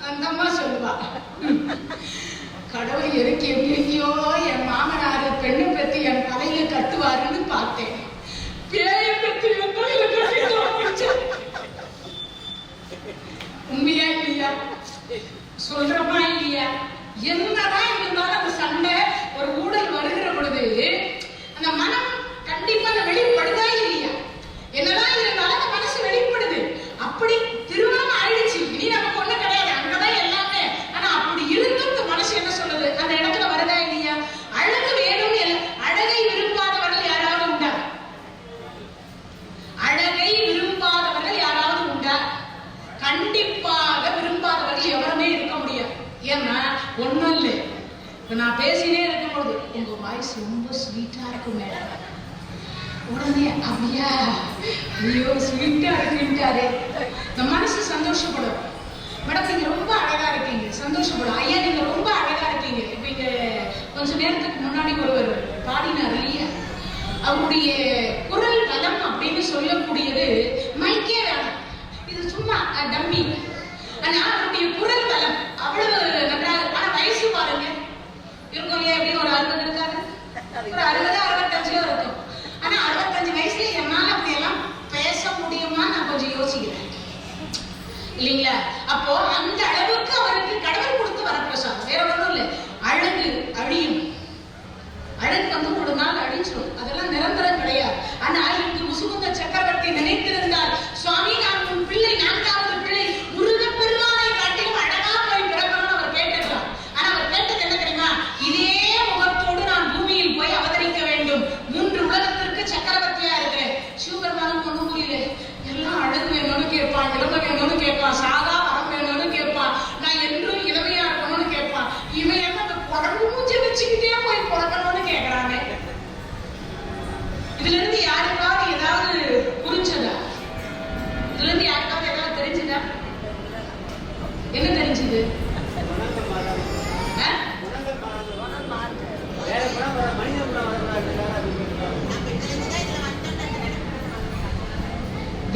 அந்த அம்மா சொல்லுவா, கடவுள் எனக்கு எங்கேயோ என் மாமனாரு பெண்ணை பத்தி என் தலையில கட்டுவாருன்னு பார்த்தேன், பேய பத்தி என் தலையில கட்டி. உண்மையா இல்லையா? சொல்றமா இல்லையா? என்னதான் இருந்தாலும் அந்த சண்டை ஒரு ஊழல் வருகிற பொழுது அந்த மனம் கண்டிப்பா வெளிப்படுதா இல்லையா? என்னதான் இருந்தாலும் அந்த மனசு வெளிப்படுது. அப்படி திருமணம் ஆயிடுச்சு, இனி நமக்கு ஒண்ணு கிடையாது, அங்கதான் எல்லாமே. ஆனா அப்படி இருந்தும் இந்த மனசு என்ன சொல்லுது, அந்த இடத்துல வருதா இல்லையா? அழகு வேணும். அழகை விரும்பாதவர்கள் யாராவது உண்டா? அழகை விரும்பாதவர்கள் யாராவது உண்டா? கண்டிப்பாக விரும்பாதவர்கள் எவருமே இருக்க முடியாது. ஏன்னா ஒண்ணும் இல்லை, இப்ப நான் பேசினே இருக்கும்போது உங்க வாய்ஸ் ரொம்ப ஸ்வீட்டா இருக்கும் மேடம், உடனே அப்படியா ஐயோ ஸ்வீட்டா இருக்குன்ட்டாரு, இந்த மனசு சந்தோஷப்படும். மேடம் நீங்க ரொம்ப அழகா இருக்கீங்க, சந்தோஷப்படும். ஐயா நீங்க ரொம்ப அழகா இருக்கீங்க. இப்ப இங்க கொஞ்ச நேரத்துக்கு முன்னாடி ஒருவர் பாடினார் இல்லையா, அவருடைய குரல் வளம் அப்படின்னு சொல்லக்கூடியது மைக்கே வேணும், இது சும்மா டம்மி. ஆனா அவருடைய குரல் வளம் அவ்வளவு நன்றாக. ஆனா வயசு பாருங்க இருக்கும் இல்லையா, எப்படி ஒரு 60 இருக்காது, ஒரு 60 65 இருக்கும். ஆனா 65 வயசுல என்னால அப்படி எல்லாம் பேச முடியுமா நான் கொஞ்சம் யோசிக்கிறேன் இல்லைங்களா? அப்போ அந்த அளவுக்கு அவருக்கு கடவுள் கொடுத்து வரப்பிரசாதம், வேற ஒன்றும் இல்லை. அழகு அழியும், அழகு வந்து ஒரு நாள் அழிச்சிடும், அதெல்லாம் நிரந்தரம் கிடையாது. ஆனா இங்கு முசுகுந்த சக்கரவர்த்தி நினைத்திருந்தார், சுவாமி நான் உன் பிள்ளை, 4வது பிள்ளை முருகப்பெருமானை காட்டிலும் அழகா போய் பிறக்கணும்னு அவர் கேட்டிருக்கலாம். ஆனா அவர் கேட்டது என்ன தெரியுமா? இதே முகத்தோடு நான் பூமியில் போய் அவதரிக்க வேண்டும், 3 உலகத்திற்கு சக்கரவர்த்தியா இருக்கிறேன். சிவபெருமானுக்கு ஒண்ணும் புரியல, எல்லாம் அழகு வேணும்னு கேட்பான், இளமை வேணும்னு கேட்பான், சாதா வரம் வேணும்னு கேட்பான், நான் என்றும் இளமையா இருக்கணும்னு கேட்பான். இவன் என்ன அந்த குழம்பு மூஞ்சி வச்சுக்கிட்டே போய் பிறக்கணும்னு கேட்கறாங்க. இதுல இருந்து யாருக்காவது ஏதாவது புரிஞ்சதா? இதுல இருந்து யாருக்காவது ஏதாவது தெரிஞ்சதா? என்ன தெரிஞ்சது?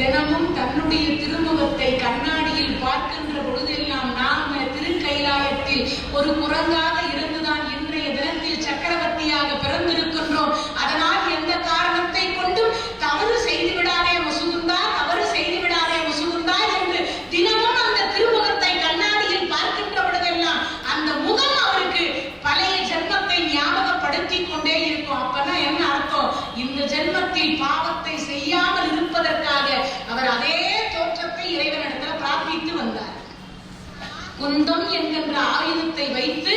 தினமும் தன்னுடைய திருமுகத்தை கண்ணாடியில் பார்க்கின்ற பொழுதெல்லாம் நாம் திருக்கைலாயத்தில் ஒரு குரங்காக இருந்துதான் இன்றைய தினத்தில் சக்கரவர்த்தியாக பிறந்திருக்கின்றோம். அதனால் எந்த காரணத்தை கொண்டும் தவறு செய்து விடாதே முசுகுந்தா, தவறு செய்து விடாதே முசுகுந்தா என்று தினமும் அந்த திருமுகத்தை கண்ணாடியில் பார்க்கின்ற பொழுதெல்லாம் அந்த முகம் அவருக்கு பழைய ஜென்மத்தை ஞாபகப்படுத்திக் கொண்டே இருக்கும். அப்பனா என்ன அர்த்தம்? இந்த ஜென்மத்தில் பாவத்தை செய்யாமல் இருப்பதற்காக அவர் அதே தோற்றத்தை இறைவனிடத்தில் பிரார்த்தித்து வந்தார். குந்தம் என்கின்ற ஆயுதத்தை வைத்து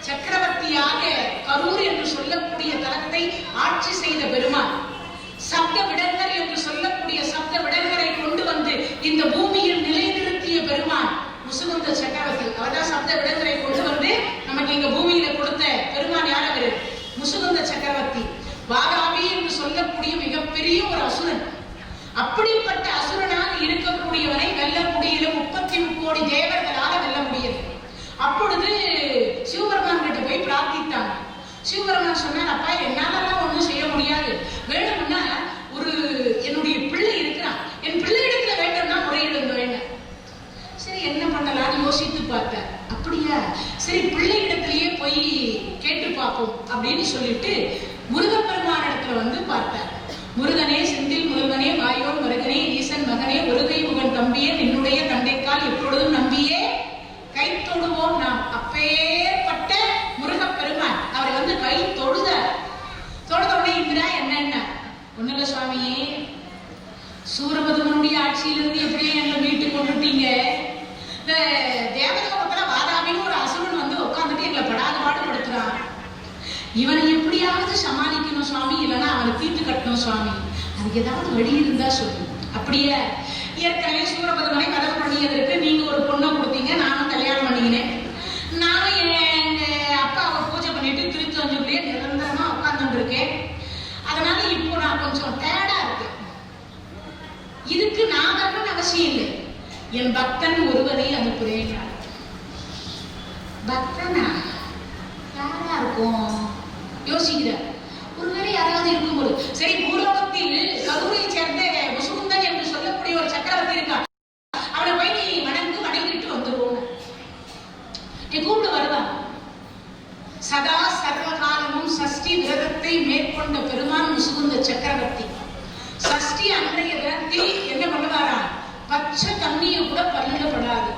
சக்கரவர்த்தியாக கரூர் என்று சொல்லக்கூடிய தலத்தை ஆட்சி செய்த பெருமான், சப்த விடங்கர் என்று சொல்லக்கூடிய சப்த விடங்கரை கொண்டு வந்து இந்த பூமியில் நிலைநிறுத்திய பெருமான் முசுகுந்த சக்கரவர்த்தி. அவர்தான் சப்த விடங்கரை கொண்டு வந்து நமக்கு இங்க பூமியில கொடுத்த பெருமான். யார் அவரு? முசுகுந்த சக்கரவர்த்தி. வாராவி என்று சொல்லக்கூடிய மிகப்பெரிய ஒரு அசுரன். அப்படிப்பட்ட அசுரனாக இருக்கக்கூடியவனை வெல்ல முடியல, 33 கோடி தேவர்களால வெல்ல முடியல. அப்பொழுது சிவபெருமான் கிட்ட போய் பிரார்த்தித்தாங்க. சிவபெருமான் சொன்னார், அப்பா என்னாலலாம் ஒண்ணும் செய்ய முடியாது, வேணும்னா ஒரு என்னுடைய பிள்ளை இருக்கிறான், என் பிள்ளையிடத்துல வேண்டும்னா முறையிடுங்க வேண்டாம். சரி என்ன பண்ணலாம்னு யோசித்து பார்த்தார். அப்படியா, சரி பிள்ளையிடத்திலேயே போய் கேட்டு பார்ப்போம் அப்படின்னு சொல்லிட்டு முருகப்பெருமான் இடத்துல வந்து பார்த்தார். முருகனே, செந்தில் முதல்வனே, வாயோன் மருகனே, ஈசன் மகனே, ஒருகை முகன் தம்பியே, என்னுடைய தண்டைக்கால் எப்பொழுதும் நம்பியே கை தொடுவோம் நாம். அப்பேற்பட்ட முருகப்பெருமான் அவரை கை தொழுத உடனே இந்திரா என்ன ஒண்ணு இல்ல சுவாமி, சூரபதுமனுடைய ஆட்சியிலிருந்து எப்படியே எங்களை மீட்டு கொண்டுட்டீங்க. இந்த தேவலோகத்துல வாதாபின்னு ஒரு அசுரன் உட்காந்துட்டு எங்களை படாத பாடுபடுத்துறான். இவனை எப்படியாவது சமாளிக்கணும் சுவாமி, இல்லைன்னா அவனை தீர்த்து கட்டணும் சுவாமி. அதுக்கு ஏதாவது வழி இருந்தா சொல்லு. அப்படியே ஏற்கனவே சூரபதுமனை கதவு பண்ணியதற்கு நீங்க ஒரு பொண்ணை கொடுத்தீங்க, நானும் கல்யாணம் பண்ணிக்கினேன். நானும் எங்க அப்பாவை பூஜை பண்ணிட்டு திருத்தஞ்சூர்லயே நிரந்தரமா உட்கார்ந்து இருக்கேன். அதனால இப்போ நான் கொஞ்சம் டயர்டா இருக்கேன். இதுக்கு நான் வரணும்னு அவசியம் இல்லை, என் பக்தன் ஒருவரை அனுப்புறேன். பக்தனா யாரா இருக்கும் யோசிக்கிறார். ஒருவேளை யாராவது இருக்கும்போது சரி, பூலோகத்தில் கரூரை சேர்ந்த முசுகுந்தன் என்று சொல்லக்கூடிய ஒரு சக்கரவர்த்தி இருக்கான். அவனை போய் நீ வணங்கிட்டு வந்துருவோம். நீ கூப்பிட்டு வருவான். சதா சர்வகாலமும் சஷ்டி விரதத்தை மேற்கொண்ட பெருமான் முசுகுந்த சக்கரவர்த்தி. சஷ்டி அன்றைய தினத்தில் என்ன பண்ணுவாரா, பச்சை தண்ணியை கூட பருகப்படாது.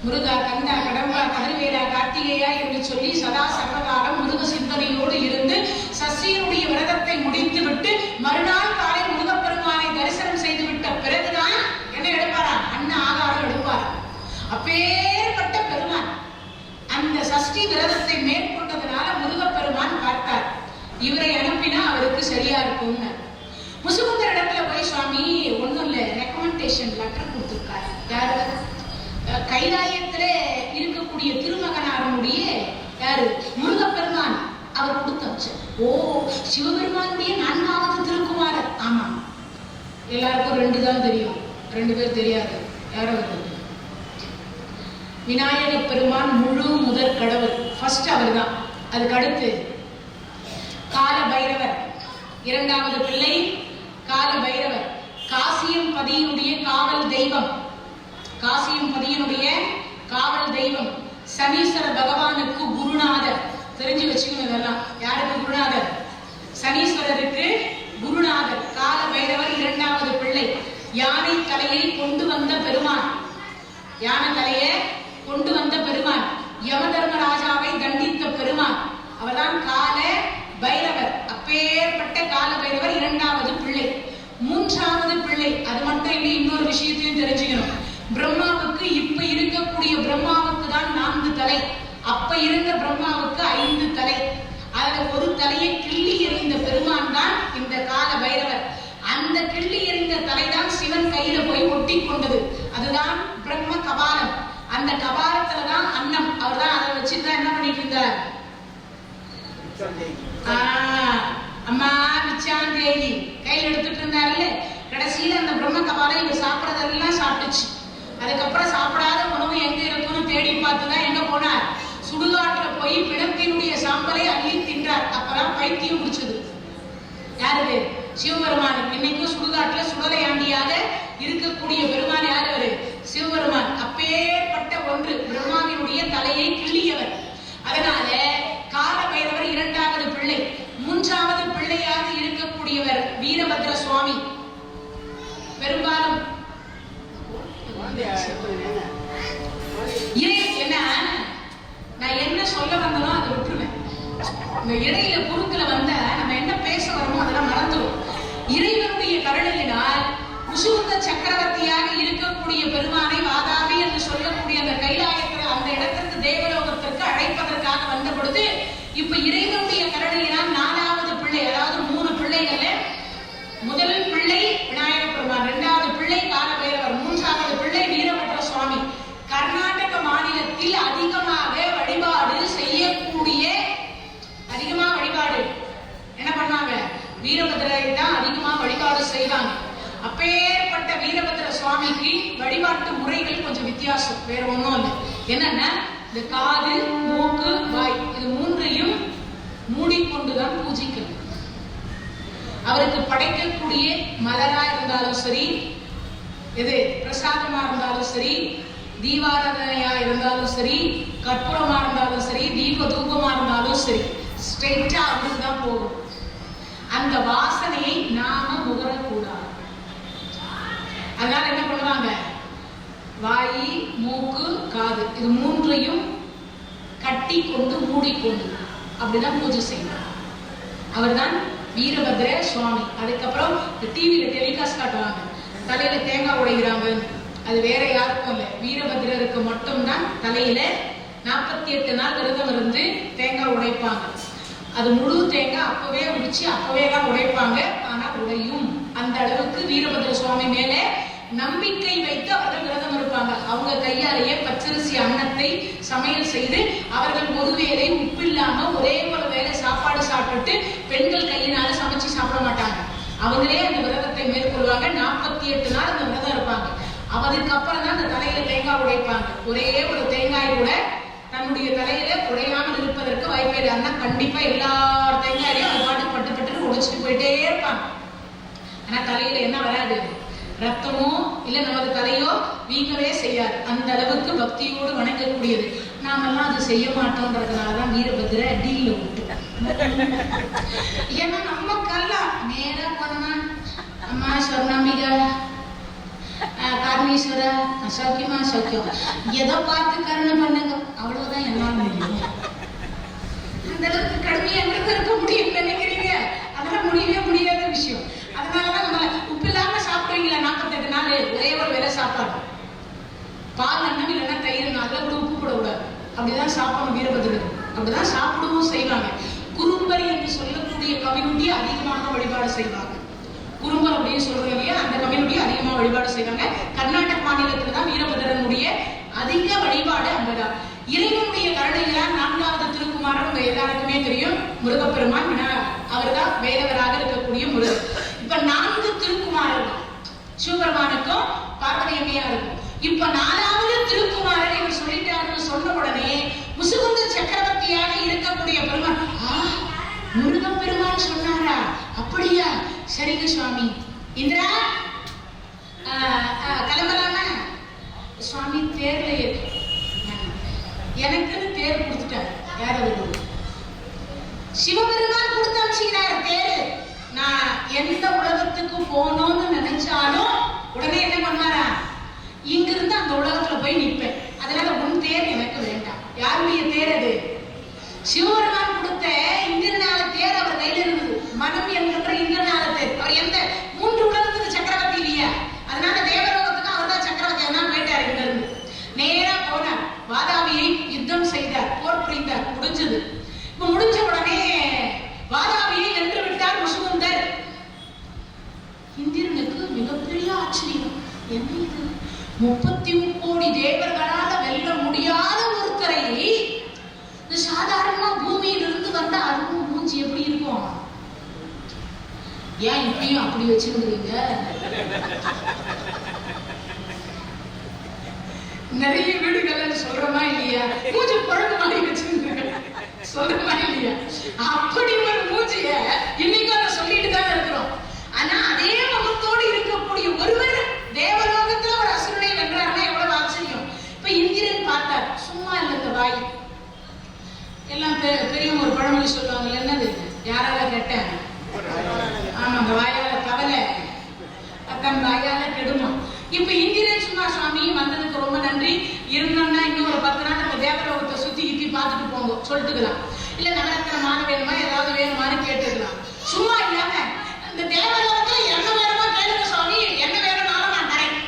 முருகா, கந்தா, கடம்பா, கதிர்வேலா, கார்த்திகேயா என்று சொல்லி சதா சர்வகாலம் முருக சிந்தனையோடு இருந்து சஷ்டியினுடைய விரதத்தை முடித்து விட்டு மறுநாள் காலை முருகப்பெருமானை தரிசனம் செய்து விட்ட பிறகுதான் என்ன எடுப்பாரா, அன்ன ஆகாரம் எடுப்பாரா. அப்பேற்பட்ட பெருமான் அந்த சஷ்டி விரதத்தை மேற்கொண்டதுனால முருகப்பெருமான் பார்த்தார், இவரை அனுப்பினா அவருக்கு சரியா இருக்கும்னு. முசுகுந்தர் இடத்துல போய் சுவாமி ஒண்ணும் இல்ல, ரெக்கமெண்டேஷன் லெட்டர் கொடுத்திருக்காரு. யாரு? கைலாயத்துல இருக்கக்கூடிய திருமகனாரனுடைய யாரு, முருகப்பெருமான் அவர் கொடுத்தாச்சு. ஓ, சிவபெருமானுடைய 4வது திருக்குமாரர். ஆமா, எல்லாருக்கும் 2 தான் தெரியும், 2 பேர் தெரியாது. யாராவது? விநாயக பெருமான் முழு முதற் கடவுள், ஃபர்ஸ்ட் அவர் தான். அதுக்கு அடுத்து கால பைரவர், 2வது பிள்ளை கால பைரவர். காசியம் பதியினுடைய காவல் தெய்வம், காசியம் பதியினுடைய காவல் தெய்வம். சனீஸ்வர பகவானுக்கு குருநாதர். தெரிஞ்சு வச்சுக்கணும் இதெல்லாம். யாருக்கு குருநாதர்? சனீஸ்வரருக்கு குருநாதர். கால பைரவர் 2வது பிள்ளை. யானை தலையை கொண்டு வந்த பெருமான், யானை தலையை கொண்டு வந்த பெருமான். யம தர்மராஜாவை தண்டித்த பெருமான், அவர்தான் கால பைரவர். அப்பேற்பட்ட கால பைரவர் 2வது பிள்ளை. 3வது பிள்ளை, அது மட்டும் இல்லை, இன்னொரு விஷயத்தையும் தெரிஞ்சுக்கணும். பிரம்மாவுக்கு இப்ப இருக்கக்கூடிய பிரம்மாவுக்கு தான் 4 தலை, அப்ப இருந்த பிரம்மாவுக்கு 5 தலை. அதுல ஒரு தலையை கிள்ளி எறிந்த பெருமான் தான் இந்த கால பைரவர். அந்த கிள்ளி எறிந்த தலைதான் சிவன் கையில போய் ஒட்டி கொண்டது. அதுதான் பிரம்ம கபாலம். அந்த கபாலத்துலதான் அன்னம். அவர் தான் அதை வச்சுதான் என்ன பண்ணிட்டு இருந்தார்? அம்மா மிச்சாந்தேவி கையில் எடுத்துட்டு இருந்தாருல்ல. கடைசியில அந்த பிரம்ம கபாலம் இங்க சாப்பிடறதெல்லாம் சாப்பிட்டுச்சு. அதுக்கப்புறம் சாப்பிடாத உணவு எங்க இருக்குன்னு தேடி பார்த்துதான் எங்க போனார்? சுடுகாட்டுல போய் பிணத்தினுடைய சாம்பலை அள்ளி தின்றார். அப்பதான் பைத்தியம் முடிச்சது. யாரு? சிவபெருமான். இன்னைக்கும் சுடுகாட்டுல சுடலையாண்டியாக இருக்கக்கூடிய பெருமான் யாரு? சிவபெருமான். அப்பேற்பட்ட ஒன்று பிரம்மாவினுடைய தலையை கிள்ளியவர். அதனால கால பைரவர் 2வது பிள்ளை. 3வது பிள்ளையாக இருக்கக்கூடியவர் வீரபத்ர சுவாமி. பெரும்பாலும் என்ன நான் என்ன சொல்ல வந்தனோ அதை விட்டுருவேன். இந்த இடையில குறுக்குல வந்த நம்ம என்ன பேச வரமோ அதெல்லாம் மறந்துடும். இறைவனுடைய கருணையினால் முசுகுந்த சக்கரவர்த்தியாக இருக்கக்கூடிய பெருமானை வாதாபி என்று சொல்லக்கூடிய அந்த கைலாயத்தில் அந்த இடத்திற்கு தேவலோகத்திற்கு அழைப்பதற்காக வந்த பொழுது இப்ப இறைவனுடைய கருணையினால் 4வது பிள்ளை, அதாவது 3 பிள்ளைகள். முதல் பிள்ளை விநாயக பெருமான், 2வது பிள்ளை கால பைரவர், 3வது பிள்ளை வீரபத்ர சுவாமி. கர்நாடக மாநிலத்தில் அதிகமாக வழிபாடு செய்யக்கூடிய, அதிகமா வழிபாடு என்ன பண்ணாங்க? வீரபத்ரை தான் அதிகமா வழிபாடு செய்வாங்க. அப்பேற்பட்ட வீரபத்ர சுவாமிக்கு வழிபாட்டு முறைகள் கொஞ்சம் வித்தியாசம், வேற ஒண்ணும் இல்லை. என்னன்னா, இந்த காது, மூக்கு, வாய் இது 3ஐயும் மூடிக்கொண்டுதான் பூஜிக்கணும். அவருக்கு படைக்கக்கூடிய மலரா இருந்தாலும் சரி, எது பிரசாதமா இருந்தாலும் சரி, தீபாராதனையா இருந்தாலும் சரி, கற்பூரமா இருந்தாலும் சரி, தீப தூபமா இருந்தாலும் சரி, ஸ்ட்ரெயிட்டா அவருக்கு தான் போகும். அந்த வாசனையை நாம முகரக்கூடாது. அதனால என்ன பண்ணுவாங்க? வாய், மூக்கு, காது, இது மூன்றையும் கட்டி கொண்டு மூடிக்கொண்டு அப்படிதான் பூஜை செய்யணும். அவர் தான் வீரபத்ர சுவாமி. அதுக்கப்புறம் டிவியில டெலிகாஸ்ட் காட்டுவாங்க, தலையில தேங்காய் உடைகிறாங்க. அது வேற யாருக்கும் இல்லை, வீரபத்ரருக்கு மட்டும்தான் தலையில 48 நாள் விரதம் இருந்து தேங்காய் உடைப்பாங்க. அது முழு தேங்காய் அப்பவே உடிச்சு அப்பவே தான் உடைப்பாங்க. ஆனா உடையும். அந்த அளவுக்கு வீரபத்ர சுவாமி மேல நம்பிக்கை வைத்து அவர்கள் விரதம் இருப்பாங்க. அவங்க கையாலேயே பச்சரிசி அன்னத்தை சமையல் செய்து அவர்கள் ஒருவேளை உப்பில்லாம ஒரே ஒரு வேளை சாப்பாடு சாப்பிட்டு பெண்கள் கையினால சமைச்சு சாப்பிட மாட்டாங்க. அவங்களே அந்த விரதத்தை மேற்கொள்வாங்க. 48 நாள் அந்த விரதம் இருப்பாங்க. அதுக்கப்புறம் தான் அந்த தலையில தேங்காய் உடைப்பாங்க. ஒரே ஒரு தேங்காய் கூட தன்னுடைய தலையில உடையாமல் இருப்பதற்கு வாய்ப்பே இல்லை. ஆனா கண்டிப்பா எல்லா தேங்காயும் அது பாட்டு பட்டு பட்டு உடைச்சிட்டு போயிட்டே இருப்பாங்க. ஆனா தலையில என்ன வராது, ரத்தமோ இல்ல நமது தலையோ வீங்கவே செய்யாது. அந்த அளவுக்கு பக்தியோடு வணங்கக்கூடியது. நாமெல்லாம் அது செய்ய மாட்டோம்ன்றதுனாலதான் வீரபத்ர டீல்ல விட்டு. ஏன்னா நம்ம கல்லா நேரா போனா அம்மா சொர்ணாம்பிகா காரணீஸ்வர சௌக்கியமா சௌக்கியம் எதை பார்த்து கருணை பண்ணுங்க, அவ்வளவுதான் என்னால முடியும். அந்த அளவுக்கு கடுமையா இருக்க முடியும் நினைக்கிறீங்க, அதெல்லாம் முடியவே முடியாத விஷயம். அதனாலதான் நம்ம உப்பு இல்லாம சாப்பிடுவீங்களா 48 நாள் ஒரே ஒரு வேலை சாப்பாடு, பால் அன்னம் இல்லைன்னா தயிர், அதுல கூட உப்பு போடக்கூடாது. அப்படிதான் சாப்பிடணும் வீரபத்ரர். அப்படிதான் சாப்பிடவும் செய்வாங்க. குறும்பர் என்று சொல்லக்கூடிய கம்யூனிட்டி அதிகமாக வழிபாடு செய்வாங்க. குறும்பர் அப்படின்னு சொல்றதுலயே அந்த கம்யூனிட்டி அதிகமா வழிபாடு செய்வாங்க. கர்நாடக மாநிலத்துல தான் வீரபத்ரனுடைய அதிக வழிபாடு அங்கதான். இறைவனுடைய கருணைகளால் 4வது திருக்குமாரன் உங்க எல்லாருக்குமே தெரியும், முருகப்பெருமான். அவர் தான் வேதவராக இருக்கக்கூடிய முருகன். இப்ப 4 திருக்குமாரன் சிவபெருமானுக்கும் பார்வதி அம்மையாருக்கும். இப்ப 4வது திருக்குமாரன் இவர் சொல்லிட்டாருன்னு சொன்ன உடனே முசுகுந்த சக்கரவர்த்தியாக இருக்கக்கூடிய பெருமான், முருகப்பெருமான் சொன்னாரா, அப்படியா, சரிங்க சுவாமி. இந்திரா கிளம்பலாம சுவாமி தேர்ல எனக்குன்னு தேர் கொடுத்துட்டாரு. யார் அவரு? சிவபெருமான் கொடுத்து அனுப்பிச்சுக்கிறாரு தேரு. நான் எந்த உலகத்துக்கு போகணும்னு நினைச்சாலும் உடனே என்ன பண்ணாரா, இங்கிருந்து அந்த உலகத்துல போய் நிற்பேன். அதனால உன் தேர் எனக்கு வேண்டாம். யாருடைய தேர் அது? சிவபெருமான் கொடுத்த இந்திரனால தேர் அவர் கையில இருந்தது. மனம் என்கின்ற இந்திரனால தேர். அவர் எந்த 3 உலகத்துக்கு சக்கரவர்த்தி இல்லையா, அதனால தேவலோகத்துக்கு அவர் தான் சக்கரவர்த்தி. அதனால போயிட்டார். இங்க இருந்து நேரா போனார். வாதாபியை யுத்தம் செய்தார், போர் புரிந்தார். முடிஞ்சது. இப்ப முடிஞ்ச உடனே வாதாபியை வென்று விட்டார் முசுகுந்தர். இந்திரனுக்கு மிகப்பெரிய ஆச்சரியம். என்ன இது, 33 கோடி தேவர்களால வெல்ல முடியாத ஒருத்தரை சாதாரணமா பூமியிலிருந்து வந்த அருண் மூஞ்சி எப்படி இருக்கும்? ஏன் இப்படியும் அப்படி வச்சிருந்தீங்க? நிறைய வீடுகள் சொல்றமா இல்லையா, மூஞ்சி குழந்தை மாதிரி வச்சிருந்தாங்க, சொல்றமா இல்லையா? அப்படி ஒரு மூஞ்சிய இன்னைக்கு அதை சொல்லிட்டு தான் இருக்கிறோம். ஆனா அதே முகத்தோடு இருக்கக்கூடிய ஒருவர் தேவலோகத்துல ஒரு அசுரனை வென்றாருன்னா எவ்வளவு ஆச்சரியம். இப்ப இந்திரன் பார்த்தார். சும்மா இல்ல இந்த வாய் எல்லாம் பெரியவங்க ஒரு பழமொழி சொல்லுவாங்கல்ல, என்னது, யாரால கேட்டேன்? ஆமா, அந்த வாயால கவலை தன் வாயால கெடுமா. இப்ப இந்திரன் சும்மா, சுவாமி வந்ததுக்கு ரொம்ப நன்றி, இருந்தோம்னா இன்னும் ஒரு 10 நாள் நம்ம தேவலோகத்தை சுத்தி கித்தி பார்த்துட்டு போங்க சொல்லிட்டுக்கலாம். இல்ல நவரத்ன மான வேணுமா, ஏதாவது வேணுமான்னு கேட்டுக்கலாம். சும்மா இல்லாம இந்த தேவலோகத்துல என்ன வேணுமா கேளுங்க சுவாமி, என்ன வேணும்னாலும் நான் தரேன்.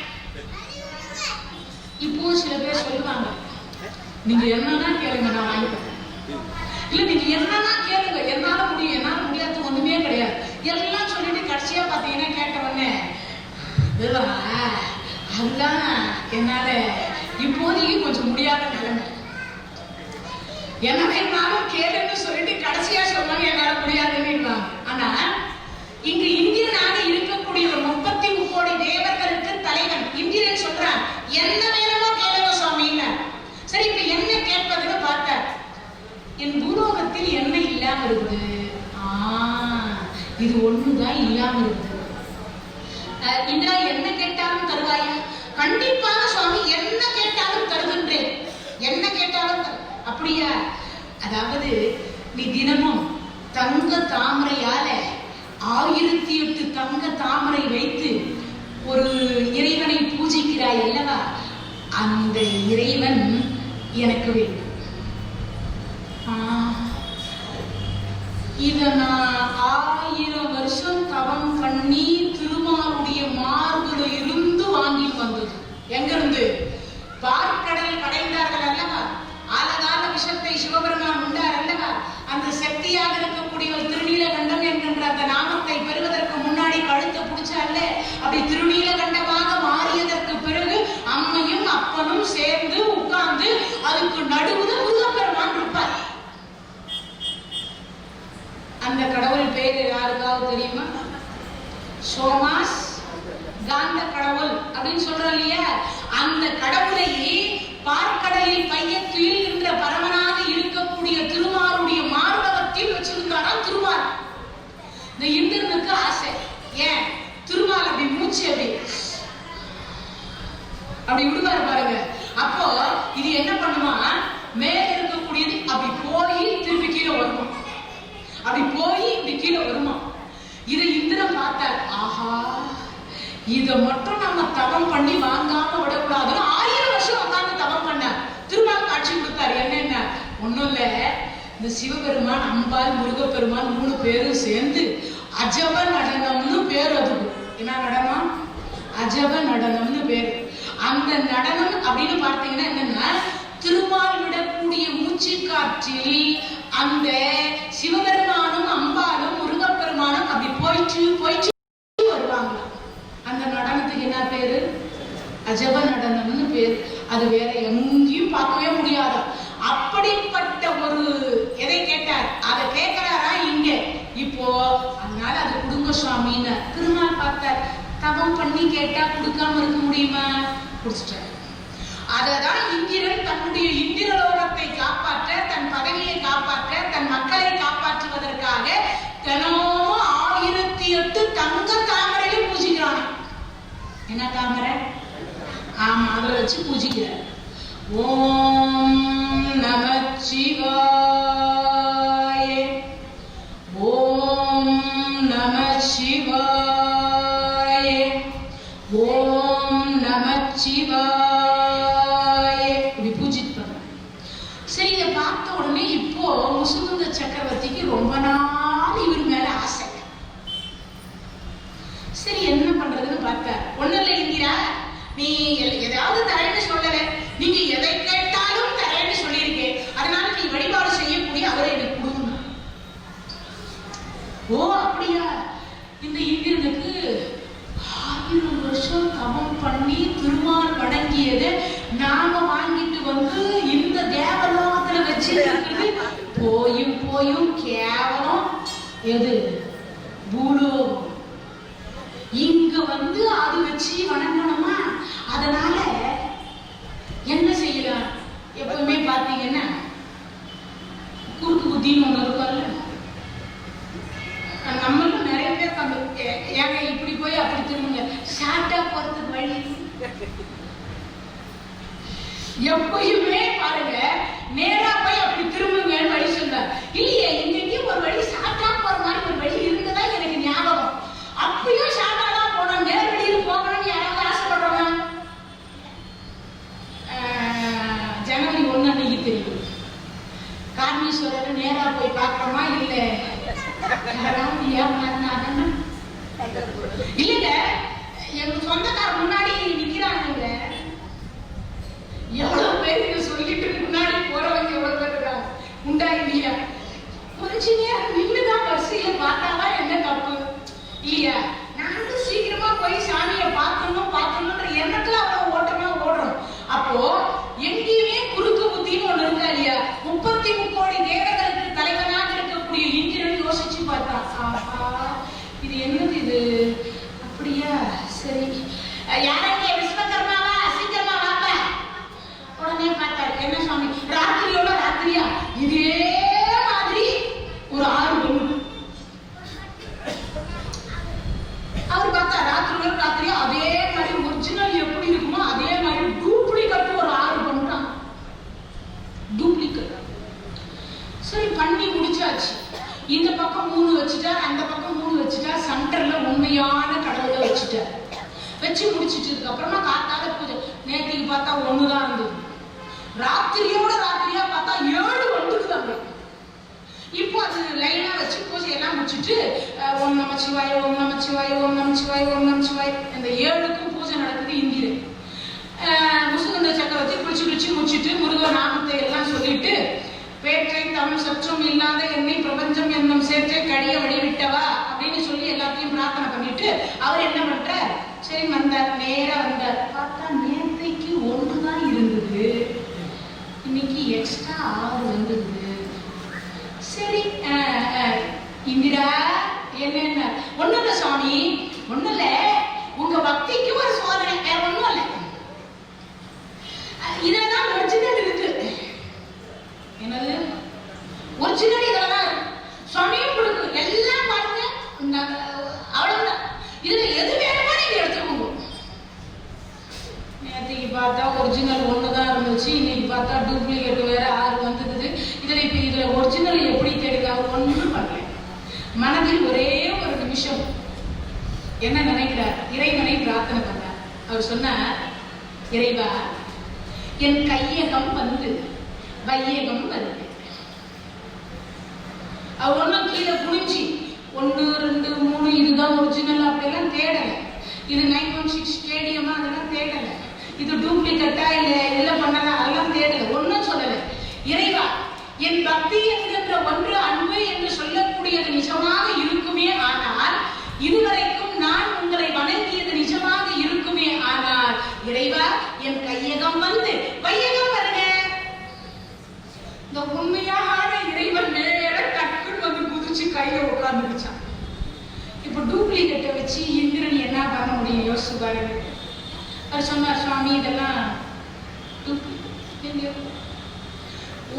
இப்போ சில பேர் சொல்லுவாங்க, நீங்க என்னதான் கேளுங்க நான் வாங்கி தரேன். இல்ல நீங்க என்னன்னா கேளுங்க, என்னால முடியும், என்னால முடியாது ஒண்ணுமே கிடையாது எல்லாம் சொல்லிட்டு கடைசியா பாத்தீங்கன்னா கேட்ட உடனே அதுதான் என்னால இப்போதைக்கு கொஞ்சம் முடியாத நிலைமை, என்ன வேணாலும் கேளுன்னு சொல்லிட்டு கடைசியா சொல்லுவாங்க என்னால முடியாதுன்னு. ஆனா இங்கு இந்திரனாக இருக்கக்கூடிய 33 கோடி தேவர்களுக்கு தலைவன் இந்திரன் சொல்றான், என்ன வேணுமோ கேளுங்க சுவாமின்னு. சரி, இப்ப என்ன கேட்பதுன்னு பார்த்தார். என் பூலோகத்தில் என்ன இல்லாம இருக்குது? இது ஒண்ணுதான் இல்லாம இருக்குது. இந்திரா, என்ன கேட்டாலும் தருவாயா? கண்டிப்பாக சுவாமி, என்ன கேட்டாலும் தருகின்றேன், என்ன கேட்டாலும் அப்படியா? அதாவது நீ தினமும் தங்க தாமரையால 1008 தங்க தாமரை வைத்து ஒரு இறைவனை பூஜிக்கிறாய் அல்லவா? அந்த இறைவன் எனக்கு வேண்டும். இத நான் 1000 வருஷம் தவம் பண்ணி திருமாலுடைய மார்புல இருந்து வாங்கிட்டு வந்தது. எங்க இருந்து? பார்க்கடல் கடைந்தார்கள் அல்லவா, ஆலகால விஷத்தை சிவபெருமான் உண்டார் அல்லவா, அந்த சக்தியாக இருக்கக்கூடிய திருநீலகண்டம் என்கின்ற அந்த நாமத்தை பெறுவதற்கு முன்னாடி கழுத்தை பிடிச்சால, அப்படி திருநீலகண்டமாக மாறியதற்கு பிறகு அம்மையும் அப்பனும் சேர்ந்து உட்கார்ந்து அதுக்கு நடுவுல முருகப்பெருமான் இருப்பார். அந்த கடவுள் பேரு யாருக்காவது தெரியுமா? சோமாஸ் காந்த கடவுள் அப்படின்னு சொல்றோம் இல்லையா, அந்த கடவுளை பார்க்கடலில் பையன் துயில்கின்ற பரமனாக இருக்கக்கூடிய திருமாலுடைய மார்பகத்தில் வச்சிருந்தாராம் திருமால். இந்த இந்திரனுக்கு ஆசை, ஏன் திருமால் அப்படி மூச்சு அப்படி விடுவாரு பாருங்க. அப்போ இது என்ன பண்ணுமா, மேல இருக்கக்கூடியது அப்படி போய் திருப்பி கீழே வருமா, அப்படி போய் இப்படி கீழே வருமா. இதை இந்திரன் பார்த்தார், ஆஹா இத மட்டும் நம்ம தவம் பண்ணி வாங்காம விடக்கூடாதுன்னு 1000 வருஷம் உட்கார்ந்து தவம் பண்ண திருமால் காட்சி கொடுத்தாரு. என்ன ஒண்ணும் இல்ல, இந்த சிவபெருமான் அம்பாள் முருகப்பெருமான் 3 பேரும் சேர்ந்து அஜப நடனம்னு பேர். அதுக்கு என்ன நடனம்? அஜப நடனம்னு பேரு. அந்த நடனம் அப்படின்னு பார்த்தீங்கன்னா என்னன்னா, திருமால் விடக்கூடிய மூச்சு காற்றில் அந்த சிவபெருமானும் அம்பாலும் முருகப்பெருமானும் அப்படி போயிட்டு வருவாங்க. அந்த நடனத்துக்கு என்ன பேரு? அஜப நடனம்னு பேரு. அது வேற எங்கேயும் பார்க்கவே முடியாதா. அப்படிப்பட்ட ஒரு எதை கேட்டார், அதை கேட்கிறாரா இங்க இப்போ. அதனால அது குடும்ப சுவாமின்னு திருமால் பார்த்தார். தவம் பண்ணி கேட்டா கொடுக்காம இருக்க முடியுமா? குடிச்சிட்டார். அததான் இந்திரன் தன்னுடைய இந்திரலோகத்தை காப்பாற்ற, தன் பதவியை காப்பாற்ற, தன் மக்களை காப்பாற்றுவதற்காக தினமும் 1008 தங்க தாமரையும் பூஜிக்கிறான். என்ன தாமரை? ஆமா, அதுல வச்சு பூஜிக்கிறார். ஓம் நமச்சிவாய, ஓம் நமச்சிவாய, ஓம் நமச்சிவாய இப்படி பூஜிட்டு பண்ண. சரி, இதை பார்த்த உடனே இப்போ முசுகுந்த சக்கரவர்த்திக்கு ரொம்ப நாள் இவர் மேல ஆசை. சரி என்ன பண்றதுன்னு பார்த்தார். ஒண்ணும் இல்லை இந்திரா, நீ ஏதாவது தரேன்னு சொல்லல, நீங்க எதை கேட்டாலும் தரேன்னு சொல்லியிருக்கேன், அதனால நீ வழிபாடு செய்யக்கூடிய அவரை எனக்கு கொடுங்க. ஓ அப்படியா? இந்த இந்திரனுக்கு 1000 வருஷம் தவம் பண்ணி திருமால் வணங்கியது நாம வாங்கிட்டு வந்து இந்த தேவலோகத்துல வச்சிருக்கிறது போயும் கேவலம். எது? பூலோகம். இங்க வந்து அது வச்சு வணங்கணுமா? அதனால என்ன செய்யலாம்? எப்பவுமே பாத்தீங்கன்னா குறுக்கு புத்தின்னு ஒண்ணு இருக்காரு. நம்மளும் நிறைய பேர் ஏங்க இப்படி போய் அப்படி திரும்புங்க, ஷார்ட்டா போறதுக்கு வழி. எப்பயுமே பாருங்க நேரா போய் அப்படி திரும்புங்கன்னு வழி சொல்றாரு. இல்லையே, இன்றைக்கு ஒரு வழி ஷார்ட்டா போற மாதிரி ஒரு வழி இருந்ததா எனக்கு ஞாபகம். அப்படியும் ஷார்ட்டா தான் போனோம், நேர்வழியில் போகணும்னு யாராவது ஆசைப்படுறோம்? ஜனவரி 1 அன்னைக்கு தெரியும் காரணீஸ்வரர் நேரா போய் பார்க்கணுமா? இல்ல இல்லங்க, எங்க சொந்தக்கார முன்னாடி நிக்கிறாங்க. எவ்வளவு பேர் சொல்லிட்டு முன்னாடி போறவங்க எவ்வளவு பேர் இருக்காங்க, உண்டா இல்லையா? கொஞ்ச நேரம் நின்றுதான் வரிசையில பார்த்தாதான் என்ன தப்பு இல்லையா? நானும் சீக்கிரமா போய் சாமியை பார்க்கணும்ன்ற எண்ணத்துல அவ்வளவு ஓட்டமா ஓடுறோம். அப்போ எங்கேயுமே குறுக்கு புத்தின்னு ஒண்ணு இருக்கா இல்லையா? 33 கோடி தேவர்களுக்கு தலைவனாக இருக்கக்கூடிய இந்திரன் யோசிச்சு பார்த்தான். இது என்னது இது? அப்படியா? சரி, யாரங்க விஸ்வகர்மாவா? சீக்கிரமா வாப்பா. உடனே பார்த்தாரு. என்ன சுவாமி, ராத்திரியோட ராத்திரியா இதே மாதிரி ஒரு 6 பொண்ணு. அவர் பார்த்தா ராத்திரியோட ராத்திரியா அதே மாதிரி ஒரிஜினல் எப்படி இருக்குமோ அதே மாதிரி டூப்ளிகேட் ஒரு 6 பண்றான். டூப்ளிகேட். சரி, பண்ணி முடிச்சாச்சு. இந்த பக்கம் 3 வச்சுட்டார், அந்த பக்கம் 3 வச்சுட்டார், சென்டர்ல உண்மையான கடவுளை வச்சுட்டார். வச்சு முடிச்சிட்டதுக்கு அப்புறமா காத்தால பூஜை. நேற்றுக்கு பார்த்தா 1 தான் இருந்தது, ராத்திரியோட ராத்திரியா பார்த்தா 7 வந்துக்குதாங்க. இப்போ அது லைனா வச்சு பூஜை எல்லாம் முடிச்சுட்டு ஓம் நமச்சிவாய ஓம் நமச்சிவாய ஓம் நமச்சிவாய ஓம் நமச்சிவாய இந்த 7க்கும் பூஜை நடக்குது. இந்திர முசுகுந்த சக்கரவர்த்தி குளிச்சு முடிச்சுட்டு முருக நாமத்தை எல்லாம் சொல்லிட்டு, பேற்றை தமிழ் சற்றும் இல்லாத என்னை பிரபஞ்சம் என்னும் சேற்றை கடிய வழிவிட்டவா அப்படின்னு சொல்லி எல்லாத்தையும் பிரார்த்தனை பண்ணிட்டு அவர் என்ன பண்றார், சரி வந்தார், நேரா வந்தார். பார்த்தா நேற்றைக்கு 1 தான் இருந்தது, இன்னைக்கு எக்ஸ்ட்ரா 6 வந்தது. சரி இந்திரா என்ன, ஒண்ணும் இல்ல சுவாமி, ஒண்ணும் இல்ல, உங்க பக்திக்கு ஒரு சோதனை, வேற ஒண்ணும் இல்ல. இதெல்லாம் ஒரிஜினல் இருக்கு. என்னது ஒரிஜினல்? இதெல்லாம் சுவாமியும் கொடுக்கு, எல்லாம் பாருங்க, அவ்வளவுதான். இதுல எது வேணுமோ நீங்க எடுத்துக்கோங்க. நேற்றுக்கு பார்த்தா ஒரிஜினல் 1 தான் இருந்துச்சு, இன்னைக்கு பார்த்தா டூப்ளிகேட் வேற 6 வந்துடுது. இதுல ஒரிஜினல் எப்படி தேடுது? அவர் ஒன்றும் பண்ணல. மனதில் ஒரே ஒரு நிமிஷம் என்ன நினைக்கிறார், இறைவனை பிரார்த்தனை பண்ணார். அவர் சொன்னார், இறைவா என் கையகம் வந்து வையகம் வருது. அவர் ஒன்னும் கீழே குனிஞ்சி 1 2 3 இதுதான் ஒரிஜினல் அப்படிலாம் தேடல. இது 916 ஸ்டேடியமா அதெல்லாம் தேடல. இது டூப்ளிகேட்டா இல்ல இதெல்லாம் பண்ணலாம் அதெல்லாம் தேடல, ஒன்னும் சொல்லல. இறைவா என் பக்தி என்கின்ற ஒன்று அன்பு என்று சொல்லக்கூடியது நிஜமாக இருக்குமே ஆனால், இதுவரைக்கும் நான் உங்களை வணங்கியது நிஜமாக இருக்குமே ஆனால், இறைவா என் கையகம் வந்து வையகம் வருக. இந்த உண்மையான இறைவன் நேர டக்குன்னு வந்து குதிச்சு கையில உட்கார்ந்துருச்சான். இப்ப டூப்ளிகேட்டை வச்சு இந்திரன் என்ன பண்ண முடியும் யோசிச்சு பாருங்க. அவர் சொன்னார், சுவாமி இதெல்லாம்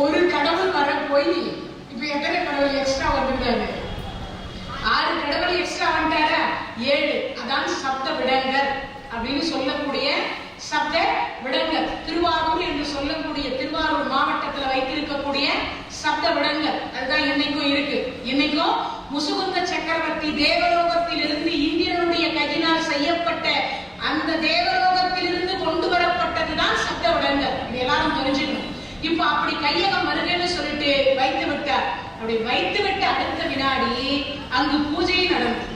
ஒரு கடவுள் வர போய் இப்ப எத்தனை கடவுள் எக்ஸ்ட்ரா வந்துட்டாரு? 6 கடவுள் எக்ஸ்ட்ரா வந்துட்டாரா? 7. அதான் சப்த விடங்கர் அப்படின்னு சொல்லக்கூடிய சப்த விடங்கர். திருவாரூர் என்று சொல்லக்கூடிய திருவாரூர் மாவட்டத்தில் வைத்திருக்கக்கூடிய சப்த விடங்கர் அதுதான் இன்னைக்கும் இருக்கு. இன்னைக்கும் முசுகுந்த சக்கரவர்த்தி தேவலோகத்தில் இருந்து இந்திரனுடைய கையினால் செய்யப்பட்ட அந்த தேவலோகத்திலிருந்து கொண்டு வரப்பட்டதுதான் சப்த விடங்கர். இது எல்லாரும் தெரிஞ்சுக்கணும். இப்ப அப்படி கையகம் வருகன்னு சொல்லிட்டு வைத்து விட்டார். அப்படி வைத்து விட்ட அடுத்த வினாடி அங்கு பூஜை நடந்தது.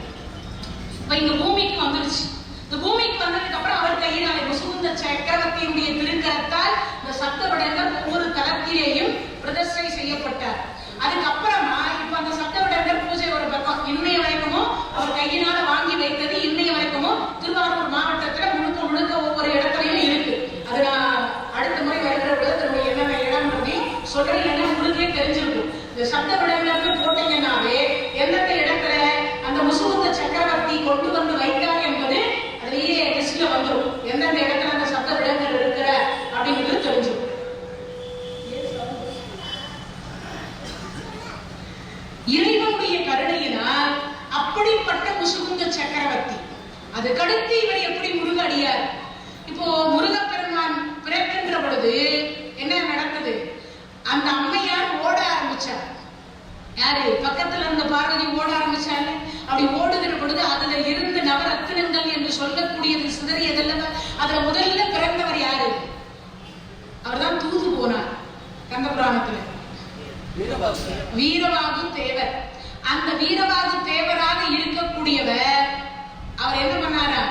இப்ப இங்க பூமிக்கு வந்துருச்சு. இந்த பூமிக்கு வந்ததுக்கு அப்புறம் அவர் கையினாலே முசுகுந்த சக்கரவர்த்தியுடைய திருக்கரத்தால் இந்த சப்த விடங்கர் ஒவ்வொரு தளத்திலேயும் பிரதிஷ்டை செய்யப்பட்டார். அதுக்கப்புறமா இப்ப அந்த சப்த விடங்கர் பூஜை ஒரு பக்கம், இன்னைய வரைக்கும் அவர் கையினால வாங்கி வைத்தது இன்னைய வரைக்கும் திருவாரூர் மாவட்டத்துல முழுக்க முழுக்க ஒவ்வொரு இடத்துலயும் இருக்கு. அது நான் அடுத்த முறை வருகிற பொழுது என்னென்ன இடம்ன்றதையும் சொல்றேன், என்ன உங்களுக்கே தெரிஞ்சிருக்கும். இந்த சப்த விடங்கர்னு போட்டீங்கன்னாவே எந்தெந்த இடத்துல அந்த முசுகுந்த சக்கரவர்த்தி கொண்டு வந்து வைத்தார் என்பது அதுலயே லிஸ்ட்ல வந்துடும். எந்தெந்த இடத்துல அந்த சப்த விடங்கர் இருக்கிற அப்படிங்கிறது தெரிஞ்சிடும். இறைவனுடைய கருணையினால் அப்படிப்பட்ட முசுகுந்த சக்கரவர்த்தி. அதுக்கடுத்து இவர் எப்படி முருக அடியார். இப்போ முருகப்பெருமான் பிறக்கின்ற பொழுது என்ன நடந்தது? அந்த அம்மையார் ஓட ஆரம்பிச்சார். யாரு? பக்கத்துல இருந்த பார்வதி ஓட ஆரம்பிச்சாங்க. அப்படி ஓடுகிற பொழுது அதுல இருந்து நவரத்தினங்கள் என்று சொல்லக்கூடியது சிதறியதல்ல. அதுல முதல்ல பிறந்தவர் யாரு? அவர் தான் தூது போனார் கந்த புராணத்துல. வீரவாகு தேவர். அந்த வீரவாகு தேவராக இருக்கக்கூடியவர் அவர் என்ன பண்ணாரா?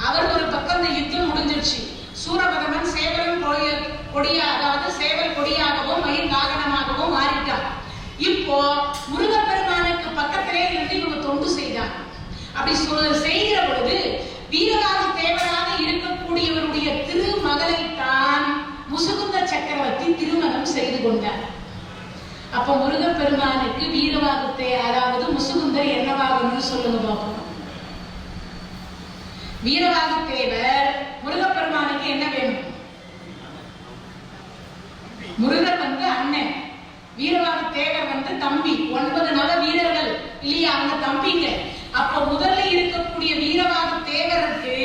அவர் ஒரு பக்கம் இந்த யுத்தம் முடிஞ்சிருச்சு. சூரபதமன் சேவலும் கொடியா, அதாவது சேவல் கொடியாகவும் மயில் காகனமாகவும் மாறிட்டார். இப்போ முருகப்பெருமானுக்கு பக்கத்திலே இருந்து இவங்க தொண்டு செய்தாங்க. அப்படி செய்கிற பொழுது வீரவாகு தேவராக இருக்கக்கூடியவருடைய திருமகளைத்தான் முசுகுந்த சக்கரவர்த்தி திருமணம் செய்து கொண்டார். அப்ப முருகப்பெருமானுக்கு வீரவாகு அதாவது முசுகுந்தர் என்னவாகணும்னு சொல்லுங்க பாப்போம். வீரவாகு தேவர் முருகப்பெருமானுக்கு என்ன வேணும்? முருகர் வந்து அண்ணன், வீரவாகு தேவர் வந்து தம்பி. 9 நவ வீரர்கள் இல்லையா, அவங்க தம்பிங்க. அப்ப முதல்ல இருக்கக்கூடிய வீரவாகு தேவருக்கு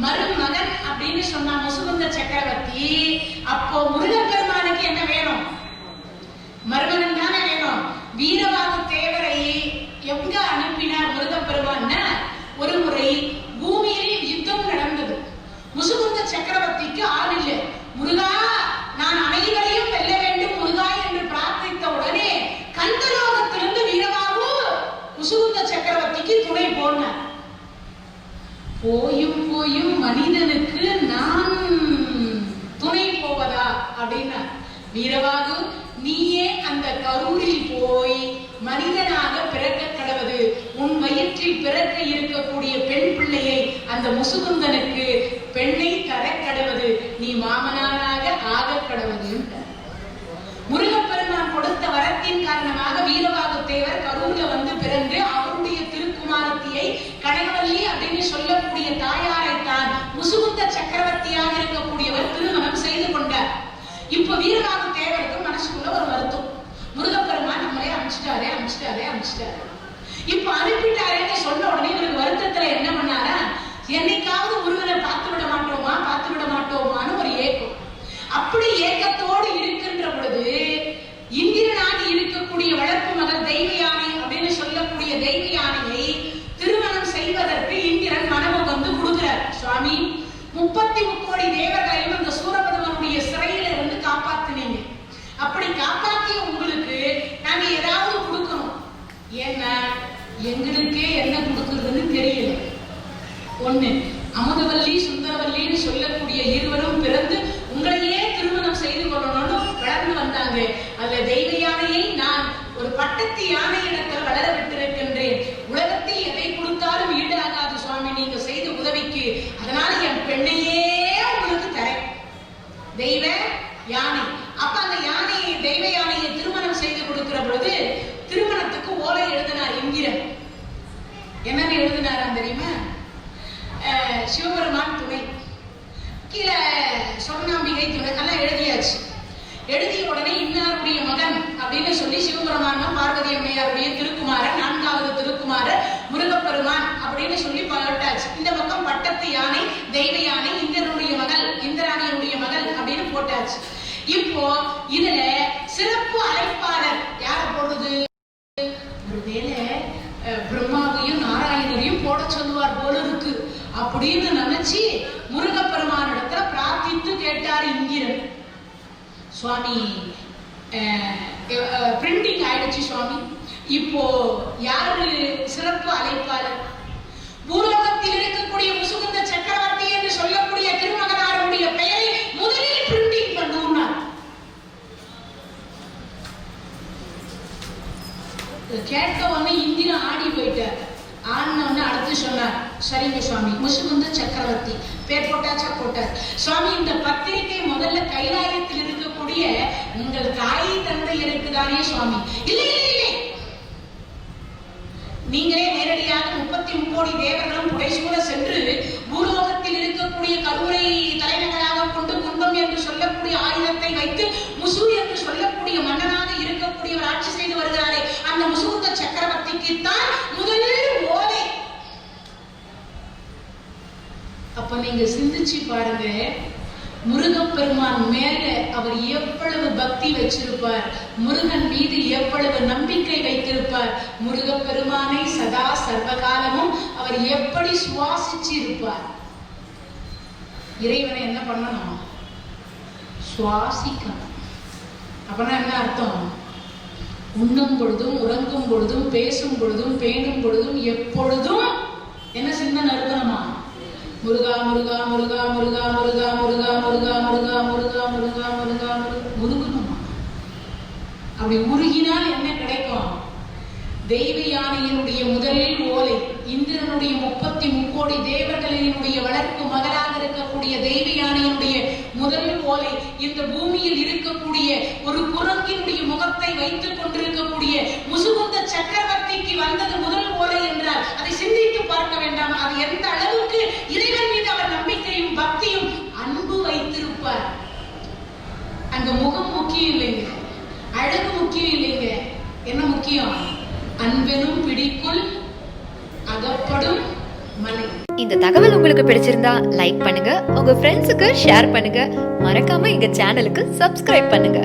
மருமகன் அப்படின்னு சொன்னா முசுகுந்த சக்கரவர்த்தி. அப்போ முருகப்பெருமானுக்கு என்ன வேணும்? மருமகன் தானே வேணும். வீரவாகு தேவரை எங்க அனுப்பினார் முருகப்பெருமான்? ஒரு முறை பூமியில் யுத்தம் முசுகுந்த சக்கரவர்த்திக்கு துணை போனார். போயும் போயும் மனிதனுக்கு நான் துணை போவதா அப்படின்னா, வீரவாகு நீயே அந்த கரூரில் போய் மனிதனாக பிறக்க கடவது, உன் வயிற்றில் பிறக்க இருக்கக்கூடிய பெண் பிள்ளையை அந்த முசுகுந்தனுக்கு பெண்ணை தர கடவது, நீ மாமனாராக ஆக கடவது. முருகப்பெருமான் கொடுத்த வரத்தின் காரணமாக வீரவாகு தேவர் கரூர்ல வந்து பிறந்து அவருடைய திருக்குமாரத்தியை கனகவல்லி அப்படின்னு சொல்லக்கூடிய தாயாரை தான் முசுகுந்த சக்கரவர்த்தியாக இருக்கக்கூடியவர் திருமணம் செய்து கொண்டார். இப்ப வீரவாகு தேவருக்கு மனசுக்குள்ள ஒரு வருத்தம், முருகப்பெருமான் நம்மளே அனுப்பிச்சிட்டாரே. இப்ப அனுப்பிட்டாரேன்னு சொன்ன உடனே இவருக்கு வருத்தத்துல என்ன பண்ணாரா, என்னைக்காவது முருகனை பார்த்து விட மாட்டோமான்னு ஒரு ஏக்கம். அப்படி ஏக்கத்தோடு இருக்கின்ற பொழுது இந்திரனாக இருக்கக்கூடிய வளர்ப்பு மகள் தெய்வ யானை அப்படின்னு சொல்லக்கூடிய தெய்வ யானையை திருமணம் செய்வதற்கு இந்திரன் மனமும் வந்து கொடுக்கிறார். சுவாமி, 33 கோடி தேவர்களையும் அந்த சூரபத்மனுடைய சிறையில இருந்து காப்பாத்தினீங்க. அப்படி காப்பாற்றிய உங்களுக்கு நாங்க ஏதாவது கொடுக்கணும். ஏன்னா எங்களுக்கே என்ன கொடுக்கறதுன்னு தெரியல. ஒண்ணு, அமுதவல்லி சுந்தரவல்லின்னு சொல்லக்கூடிய இருவரும் பிறந்து உங்களையே திருமணம் செய்து கொள்ளணும்னு வளர்ந்து வந்தாங்க. அதுல தெய்வ யானையை நான் ஒரு பட்டத்து யானை இடத்தில் வளர விட்டிருக்கின்றேன். உலகத்தில் எதை கொடுத்தாலும் ஈடாகாது சுவாமி நீங்க செய்த உதவிக்கு. அதனால என் பெண்ணையே உங்களுக்கு தரேன், தெய்வ யானை. அப்ப அந்த யானையை தெய்வ யானையை திருமணம் செய்து கொடுக்கிற பொழுது திருமணத்துக்கு ஓலை எழுதினார் இந்திரன். என்னன்னு எழுதினாராம் தெரியுமா? சிவபெருமான் துணை, கீழே சொர்ணாம்பிகை துணை, எல்லாம் எழுதியாச்சு. எழுதிய உடனே இன்னாருடைய மகன் அப்படின்னு சொல்லி சிவபெருமான் பார்வதி அம்மையாருடைய திருக்குமாரன், 4வது திருக்குமாரர் முருகப்பெருமான் அப்படின்னு சொல்லி போட்டாச்சு. இந்த பக்கம் பட்டத்து யானை தெய்வ யானை இந்திராணியுடைய மகள் அப்படின்னு போட்டாச்சு. இப்போ இதுல சிறப்பு அழைப்பாளர் யார போடுது? ஒருவேளை பிரம்மாவையும் நாராயணரையும் போட சொல்லுவார் போல இருக்கு அப்படின்னு நினைச்சு முருகப்பெருமானிடத்துல பிரார்த்தித்து கேட்டார் இந்திரன். சுவாமி, பிரிண்டிங் ஆயிடுச்சு சுவாமி, இப்போ யாரு சிறப்பு அழைப்பாளர்? பூலோகத்தில் இருக்கக்கூடிய முசுகுந்த சக்கரவர்த்தி என்று சொல்லக்கூடிய திருமகனாருடைய பெயரை முதலில் பிரிண்டிங் பண்ணுவார். கேட்க உடனே இந்திரன் ஆடி போயிட்டார். ஆனவன்னு அடுத்து சொன்னார், சரிங்க சுவாமி, முசுகுந்த சக்கரவர்த்தி பேர் போட்டார். சுவாமி, இந்த பத்திரிகை முதல்ல கைலாயத்தில் இருக்கக்கூடிய உங்கள் தாய் தந்தையருக்கு தானே சுவாமி? இல்லை, நீங்களே நேரடியாக 33 கோடி தேவர்களும் புடைசூழ சென்று பூலோகத்தில் இருக்கக்கூடிய கரூரை தலைநகராக கொண்டு குண்டம் என்று சொல்லக்கூடிய ஆயுதத்தை வைத்து முசு என்று சொல்லக்கூடிய மன்னனாக இருக்கக்கூடியவர் ஆட்சி செய்து வருகிறாரே, அந்த முசுகுந்த சக்கரவர்த்திக்கு தான் முதல் ஓலை. அப்ப நீங்க சிந்திச்சு பாருங்க, முருகப்பெருமான் மேல அவர் எவ்வளவு பக்தி வச்சிருப்பார், முருகன் மீது எவ்வளவு நம்பிக்கை வைத்திருப்பார், முருகப்பெருமானை சதா சர்வகாலமும் அவர் எப்படி சுவாசிச்சு இருப்பார். இறைவனை என்ன பண்ணணும்? சுவாசிக்கணும். அப்படின்னா என்ன அர்த்தம்? உண்ணும் பொழுதும் உறங்கும் பொழுதும் பேசும் பொழுதும் பேணும் பொழுதும் எப்பொழுதும் என்ன சிந்தனை இருக்கணுமா? முருகா முருகா முருகா முருகா முருகா முருகா முருகா முருகா முருகா முருகா முருகா முருகணுமா? அப்படி உருகினால் என்ன கிடைக்கும்? தெய்வ யானையினுடைய முதல் ஓலை, இந்திரனுடைய 33 கோடி தேவர்களினுடைய வளர்ப்பு மகளாக இருக்கக்கூடிய தெய்வ யானையினுடைய முதல் ஓலை, இந்த பூமியில் இருக்கக்கூடிய ஒரு குரங்கினுடைய முகத்தை வைத்துக் கொண்டிருக்கக்கூடிய முசுகுந்த சக்கரவர்த்திக்கு வந்தது முதல் ஓலை என்றால் அதை சிந்தித்து பார்க்க வேண்டாம்? அது எந்த அளவுக்கு இறைவன் மீது அவர் நம்பிக்கையும் பக்தியும் அன்பு வைத்திருப்பார். அங்க முகம் முக்கியம் இல்லைங்க, அழகு முக்கியம் இல்லைங்க. என்ன முக்கியம்? அன்பெனும் பிடிக்குள் அகப்படும் மலை. இந்த தகவல் உங்களுக்கு பிடிச்சிருந்தா லைக் பண்ணுங்க, உங்க ஃப்ரெண்ட்ஸுக்கு ஷேர் பண்ணுங்க, மறக்காம எங்க சேனலுக்கு சப்ஸ்கிரைப் பண்ணுங்க.